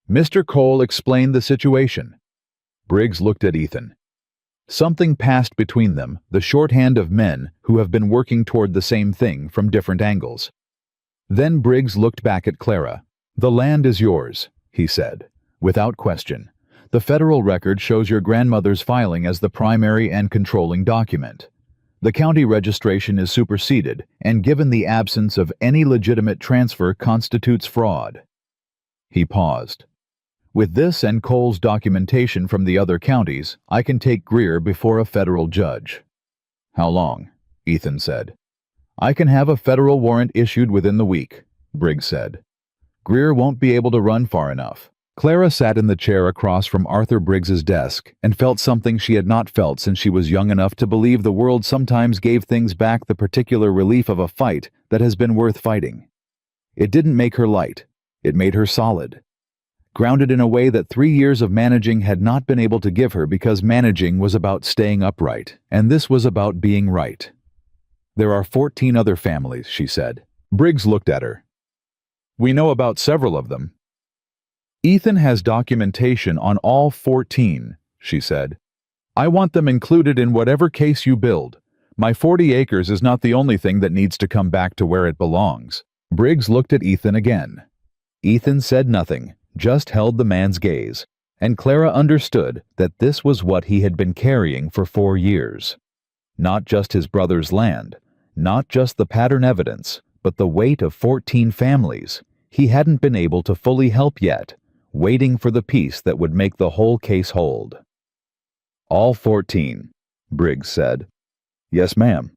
Mr. Cole explained the situation. Briggs looked at Ethan. Something passed between them, the shorthand of men who have been working toward the same thing from different angles. Then Briggs looked back at Clara. "The land is yours," he said, without question. "The federal record shows your grandmother's filing as the primary and controlling document. The county registration is superseded, and given the absence of any legitimate transfer constitutes fraud." He paused. "With this and Cole's documentation from the other counties, I can take Greer before a federal judge." "How long?" Ethan said. "I can have a federal warrant issued within the week," Briggs said. "Greer won't be able to run far enough." Clara sat in the chair across from Arthur Briggs's desk and felt something she had not felt since she was young enough to believe the world sometimes gave things back the particular relief of a fight that has been worth fighting. It didn't make her light. It made her solid. Grounded in a way that 3 years of managing had not been able to give her, because managing was about staying upright, and this was about being right. "There are 14 other families," she said. Briggs looked at her. "We know about several of them." "Ethan has documentation on all 14, she said. "I want them included in whatever case you build. My 40 acres is not the only thing that needs to come back to where it belongs." Briggs looked at Ethan again. Ethan said nothing, just held the man's gaze, and Clara understood that this was what he had been carrying for 4 years. Not just his brother's land, not just the pattern evidence, but the weight of 14 families he hadn't been able to fully help yet, waiting for the piece that would make the whole case hold. "All 14, Briggs said. "Yes, ma'am."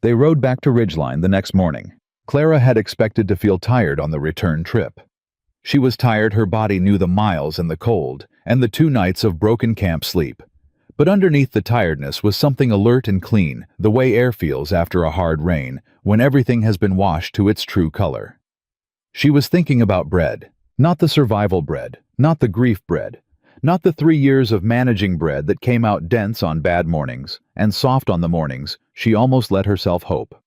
They rode back to Ridgeline the next morning. Clara had expected to feel tired on the return trip. She was tired. Her body knew the miles and the cold, and the 2 nights of broken camp sleep. But underneath the tiredness was something alert and clean, the way air feels after a hard rain, when everything has been washed to its true color. She was thinking about bread. Not the survival bread, not the grief bread, not the 3 years of managing bread that came out dense on bad mornings and soft on the mornings she almost let herself hope.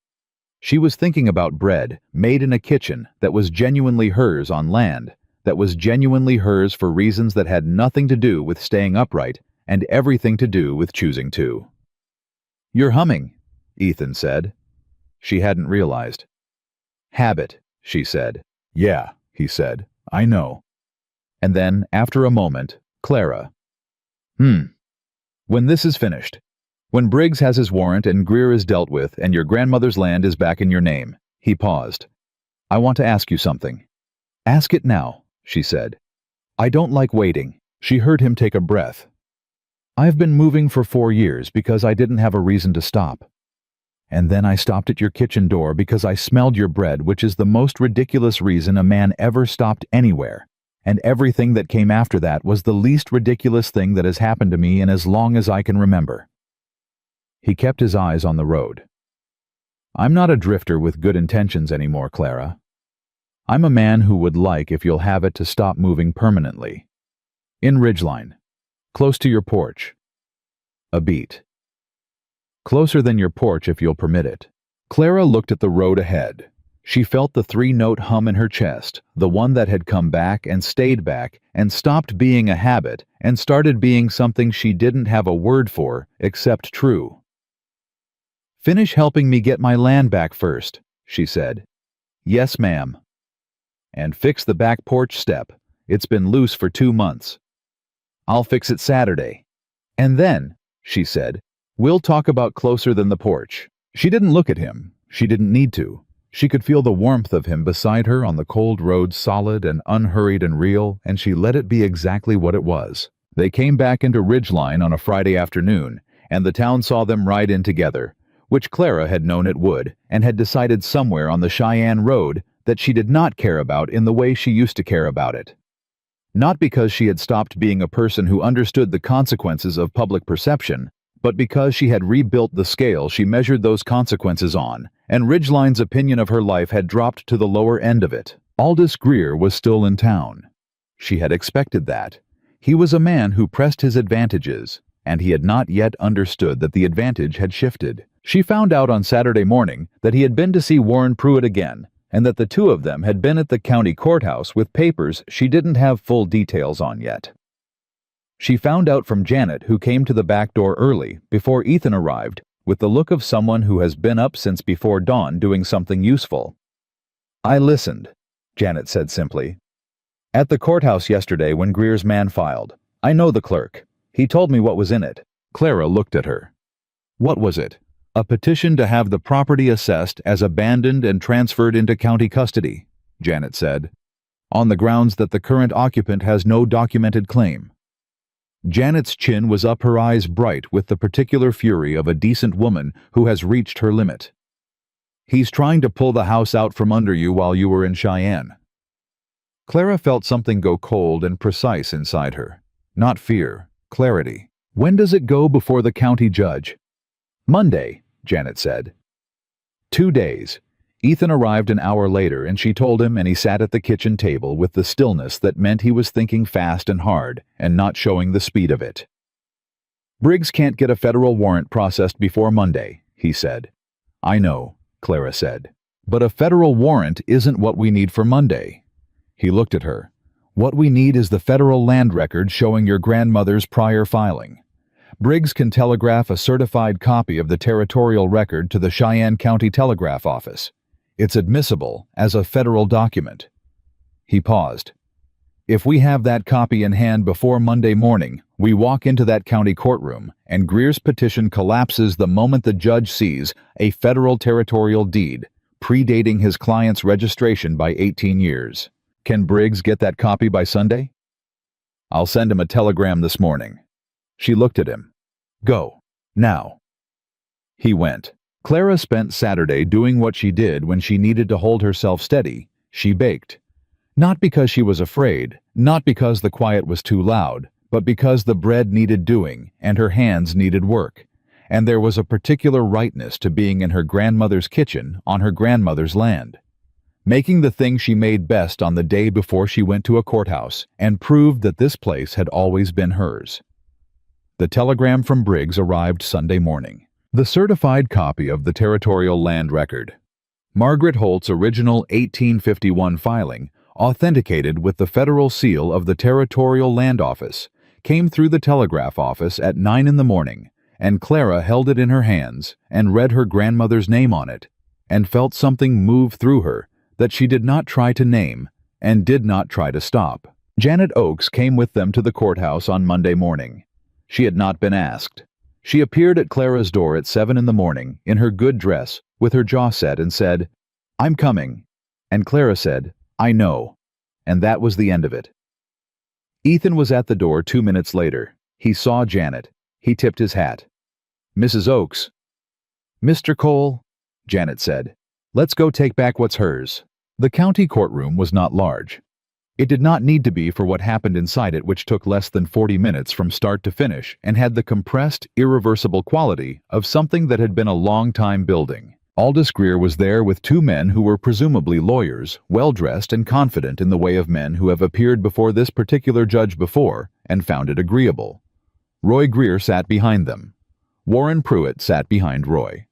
She was thinking about bread made in a kitchen that was genuinely hers on land, that was genuinely hers for reasons that had nothing to do with staying upright and everything to do with choosing to. "You're humming," Ethan said. She hadn't realized. "Habit," she said. "Yeah," he said. "I know." And then, after a moment, Clara. When this is finished, when Briggs has his warrant and Greer is dealt with and your grandmother's land is back in your name," he paused. "I want to ask you something." "Ask it now," she said. "I don't like waiting." She heard him take a breath. "I've been moving for 4 years because I didn't have a reason to stop. And then I stopped at your kitchen door because I smelled your bread, which is the most ridiculous reason a man ever stopped anywhere. And everything that came after that was the least ridiculous thing that has happened to me in as long as I can remember." He kept his eyes on the road. "I'm not a drifter with good intentions anymore, Clara. I'm a man who would like, if you'll have it, to stop moving permanently. In Ridgeline. Close to your porch. A beat. Closer than your porch if you'll permit it." Clara looked at the road ahead. She felt the three-note hum in her chest, the one that had come back and stayed back and stopped being a habit and started being something she didn't have a word for except true. "Finish helping me get my land back first," she said. "Yes, ma'am." "And fix the back porch step. It's been loose for 2 months." "I'll fix it Saturday." "And then," she said, "we'll talk about closer than the porch." She didn't look at him. She didn't need to. She could feel the warmth of him beside her on the cold road, solid and unhurried and real, and she let it be exactly what it was. They came back into Ridgeline on a Friday afternoon, and the town saw them ride in together, which Clara had known it would, and had decided somewhere on the Cheyenne Road that she did not care about in the way she used to care about it. Not because she had stopped being a person who understood the consequences of public perception, but because she had rebuilt the scale she measured those consequences on, and Ridgeline's opinion of her life had dropped to the lower end of it. Aldous Greer was still in town. She had expected that. He was a man who pressed his advantages, and he had not yet understood that the advantage had shifted. She found out on Saturday morning that he had been to see Warren Pruitt again, and that the two of them had been at the county courthouse with papers she didn't have full details on yet. She found out from Janet, who came to the back door early, before Ethan arrived, with the look of someone who has been up since before dawn doing something useful. "I listened," Janet said simply. "At the courthouse yesterday when Greer's man filed. I know the clerk. He told me what was in it." Clara looked at her. "What was it?" "A petition to have the property assessed as abandoned and transferred into county custody," Janet said, "on the grounds that the current occupant has no documented claim." Janet's chin was up, her eyes bright with the particular fury of a decent woman who has reached her limit. "He's trying to pull the house out from under you while you were in Cheyenne." Clara felt something go cold and precise inside her. Not fear, clarity. "When does it go before the county judge?" "Monday," Janet said. 2 days. Ethan arrived an hour later, and she told him, and he sat at the kitchen table with the stillness that meant he was thinking fast and hard and not showing the speed of it. "Briggs can't get a federal warrant processed before Monday," he said. "I know," Clara said. "But a federal warrant isn't what we need for Monday." He looked at her. "What we need is the federal land record showing your grandmother's prior filing. Briggs can telegraph a certified copy of the territorial record to the Cheyenne County Telegraph Office. It's admissible as a federal document." He paused. "If we have that copy in hand before Monday morning, we walk into that county courtroom, and Greer's petition collapses the moment the judge sees a federal territorial deed, predating his client's registration by 18 years. Can Briggs get that copy by Sunday?" "I'll send him a telegram this morning." She looked at him. "Go. Now." He went. Clara spent Saturday doing what she did when she needed to hold herself steady. She baked. Not because she was afraid, not because the quiet was too loud, but because the bread needed doing and her hands needed work. And there was a particular rightness to being in her grandmother's kitchen on her grandmother's land. Making the thing she made best on the day before she went to a courthouse and proved that this place had always been hers. The telegram from Briggs arrived Sunday morning. The certified copy of the territorial land record. Margaret Holt's original 1851 filing, authenticated with the federal seal of the Territorial Land Office, came through the telegraph office at 9 in the morning, and Clara held it in her hands and read her grandmother's name on it, and felt something move through her that she did not try to name and did not try to stop. Janet Oakes came with them to the courthouse on Monday morning. She had not been asked. She appeared at Clara's door at 7 in the morning, in her good dress, with her jaw set, and said, "I'm coming." And Clara said, "I know." And that was the end of it. Ethan was at the door 2 minutes later. He saw Janet. He tipped his hat. "Mrs. Oakes." "Mr. Cole," Janet said, "let's go take back what's hers." The county courtroom was not large. It did not need to be for what happened inside it, which took less than 40 minutes from start to finish and had the compressed, irreversible quality of something that had been a long time building. Aldous Greer was there with 2 men who were presumably lawyers, well-dressed and confident in the way of men who have appeared before this particular judge before and found it agreeable. Roy Greer sat behind them. Warren Pruitt sat behind Roy.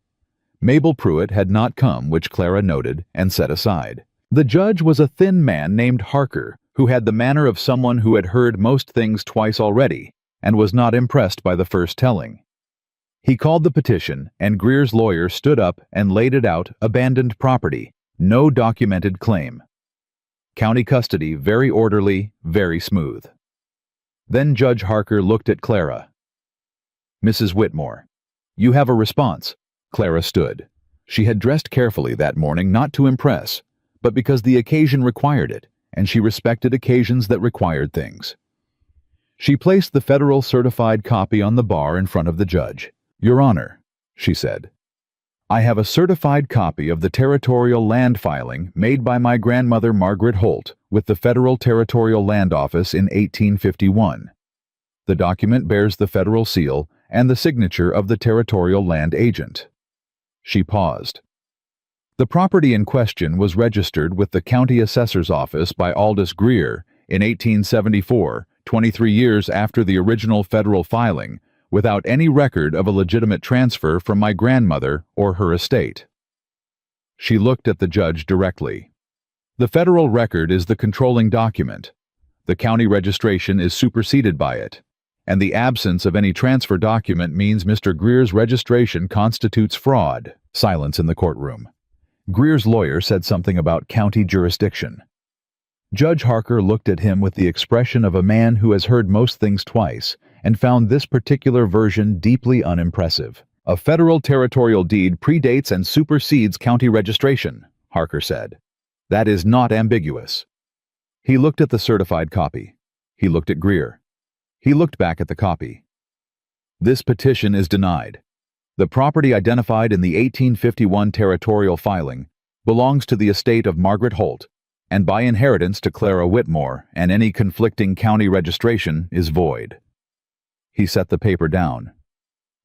Mabel Pruitt had not come, which Clara noted and set aside. The judge was a thin man named Harker, who had the manner of someone who had heard most things twice already and was not impressed by the first telling. He called the petition, and Greer's lawyer stood up and laid it out: abandoned property, no documented claim. County custody, very orderly, very smooth. Then Judge Harker looked at Clara. "Mrs. Whitmore, you have a response." Clara stood. She had dressed carefully that morning, not to impress, but because the occasion required it, and she respected occasions that required things. She placed the federal certified copy on the bar in front of the judge. "Your Honor," she said, "I have a certified copy of the territorial land filing made by my grandmother Margaret Holt with the Federal Territorial Land Office in 1851. The document bears the federal seal and the signature of the territorial land agent." She paused. The property in question was registered with the county assessor's office by Aldous Greer in 1874, 23 years after the original federal filing, without any record of a legitimate transfer from my grandmother or her estate. She looked at the judge directly. "The federal record is the controlling document. The county registration is superseded by it, and the absence of any transfer document means Mr. Greer's registration constitutes fraud." Silence in the courtroom. Greer's lawyer said something about county jurisdiction. Judge Harker looked at him with the expression of a man who has heard most things twice and found this particular version deeply unimpressive. "A federal territorial deed predates and supersedes county registration," Harker said. "That is not ambiguous." He looked at the certified copy. He looked at Greer. He looked back at the copy. "This petition is denied. The property identified in the 1851 territorial filing belongs to the estate of Margaret Holt, and by inheritance to Clara Whitmore, and any conflicting county registration is void." He set the paper down.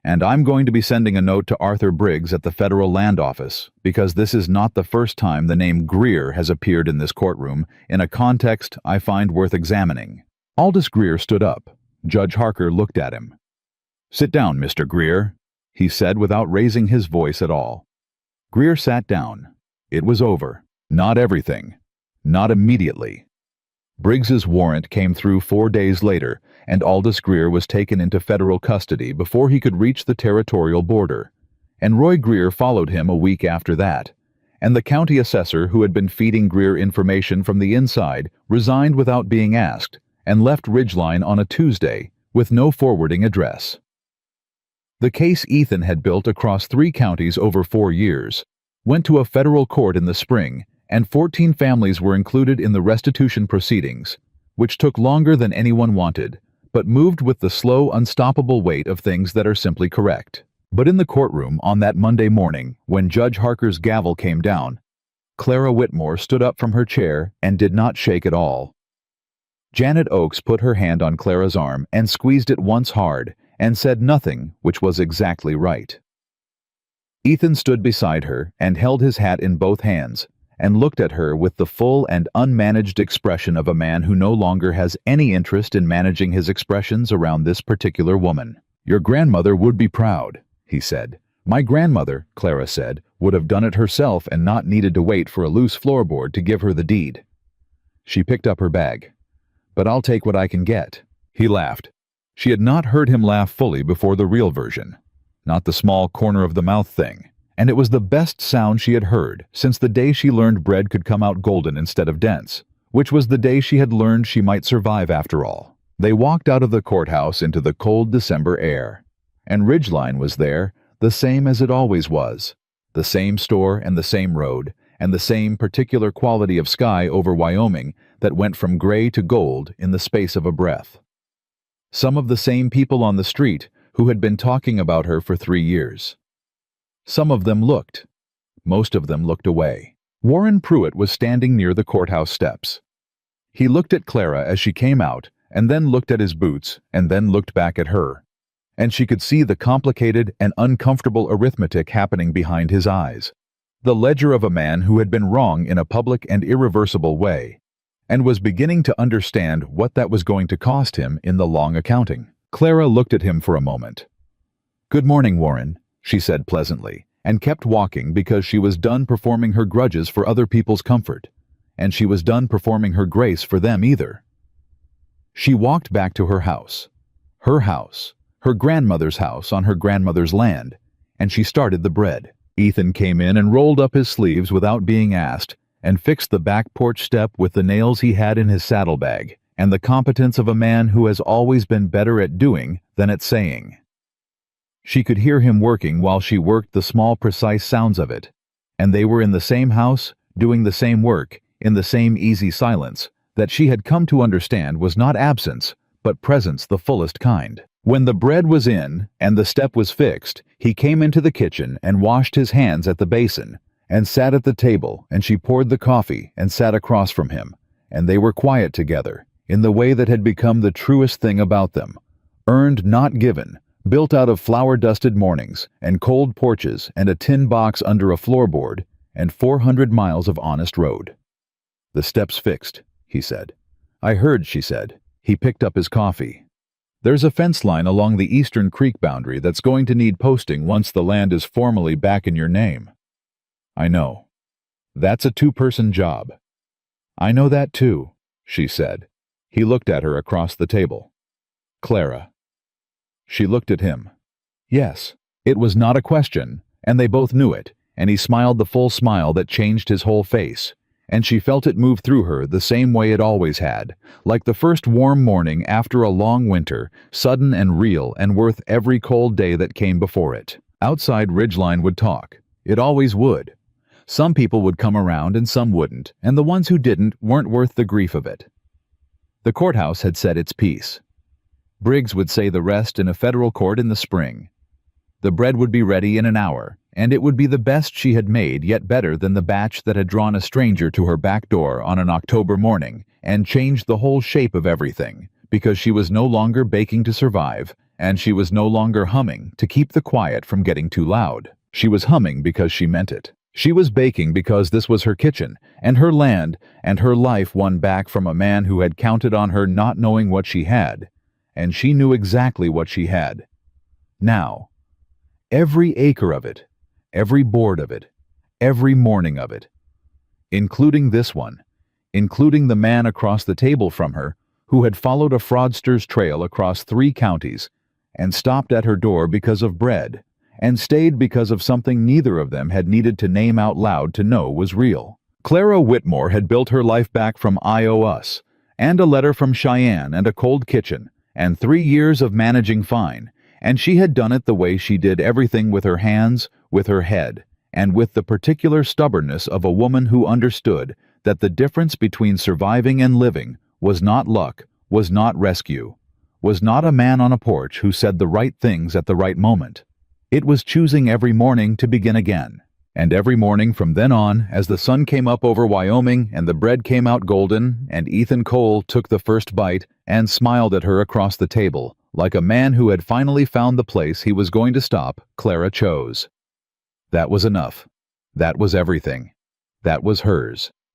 "And I'm going to be sending a note to Arthur Briggs at the Federal Land Office, because this is not the first time the name Greer has appeared in this courtroom in a context I find worth examining." Aldous Greer stood up. Judge Harker looked at him. "Sit down, Mr. Greer," he said without raising his voice at all. Greer sat down. It was over. Not everything. Not immediately. Briggs's warrant came through 4 days later, and Aldous Greer was taken into federal custody before he could reach the territorial border. And Roy Greer followed him a week after that. And the county assessor who had been feeding Greer information from the inside resigned without being asked, and left Ridgeline on a Tuesday with no forwarding address. The case Ethan had built across 3 counties over 4 years went to a federal court in the spring, and 14 families were included in the restitution proceedings, which took longer than anyone wanted, but moved with the slow, unstoppable weight of things that are simply correct. But in the courtroom on that Monday morning, when Judge Harker's gavel came down, Clara Whitmore stood up from her chair and did not shake at all. Janet Oakes put her hand on Clara's arm and squeezed it once hard, and said nothing, which was exactly right. Ethan stood beside her and held his hat in both hands, and looked at her with the full and unmanaged expression of a man who no longer has any interest in managing his expressions around this particular woman. "Your grandmother would be proud," he said. "My grandmother," Clara said, "would have done it herself and not needed to wait for a loose floorboard to give her the deed." She picked up her bag. "But I'll take what I can get." He laughed. She had not heard him laugh fully before the real version, not the small corner-of-the-mouth thing, and it was the best sound she had heard since the day she learned bread could come out golden instead of dense, which was the day she had learned she might survive after all. They walked out of the courthouse into the cold December air, and Ridgeline was there, the same as it always was, the same store and the same road, and the same particular quality of sky over Wyoming that went from gray to gold in the space of a breath. Some of the same people on the street who had been talking about her for 3 years. Some of them looked. Most of them looked away. Warren Pruitt was standing near the courthouse steps. He looked at Clara as she came out, and then looked at his boots, and then looked back at her. And she could see the complicated and uncomfortable arithmetic happening behind his eyes. The ledger of a man who had been wrong in a public and irreversible way, and was beginning to understand what that was going to cost him in the long accounting. Clara looked at him for a moment. "Good morning, Warren," she said pleasantly, and kept walking because she was done performing her grudges for other people's comfort, and she was done performing her grace for them either. She walked back to her house, her grandmother's house on her grandmother's land, and she started the bread. Ethan came in and rolled up his sleeves without being asked and fixed the back porch step with the nails he had in his saddlebag and the competence of a man who has always been better at doing than at saying. She could hear him working while she worked the small precise sounds of it, and they were in the same house, doing the same work, in the same easy silence that she had come to understand was not absence, but presence the fullest kind. When the bread was in and the step was fixed, he came into the kitchen and washed his hands at the basin, and sat at the table, and she poured the coffee and sat across from him, and they were quiet together, in the way that had become the truest thing about them, earned not given, built out of flower-dusted mornings, and cold porches, and a tin box under a floorboard, and 400 miles of honest road. "The step's fixed," he said. "I heard," she said. He picked up his coffee. "There's a fence line along the eastern creek boundary that's going to need posting once the land is formally back in your name." "I know. That's a two-person job." "I know that too," she said. He looked at her across the table. "Clara." She looked at him. Yes, it was not a question, and they both knew it, and he smiled the full smile that changed his whole face, and she felt it move through her the same way it always had, like the first warm morning after a long winter, sudden and real and worth every cold day that came before it. Outside Ridgeline would talk. It always would. Some people would come around and some wouldn't, and the ones who didn't weren't worth the grief of it. The courthouse had said its piece. Briggs would say the rest in a federal court in the spring. The bread would be ready in an hour, and it would be the best she had made, yet better than the batch that had drawn a stranger to her back door on an October morning and changed the whole shape of everything, because she was no longer baking to survive, and she was no longer humming to keep the quiet from getting too loud. She was humming because she meant it. She was baking because this was her kitchen, and her land, and her life won back from a man who had counted on her not knowing what she had, and she knew exactly what she had. Now, every acre of it, every board of it, every morning of it, including this one, including the man across the table from her who had followed a fraudster's trail across 3 counties and stopped at her door because of bread, and stayed because of something neither of them had needed to name out loud to know was real. Clara Whitmore had built her life back from I.O.U.S., and a letter from Cheyenne, and a cold kitchen, and 3 years of managing fine, and she had done it the way she did everything, with her hands, with her head, and with the particular stubbornness of a woman who understood that the difference between surviving and living was not luck, was not rescue, was not a man on a porch who said the right things at the right moment. It was choosing every morning to begin again. And every morning from then on, as the sun came up over Wyoming and the bread came out golden, and Ethan Cole took the first bite and smiled at her across the table, like a man who had finally found the place he was going to stop, Clara chose. That was enough. That was everything. That was hers.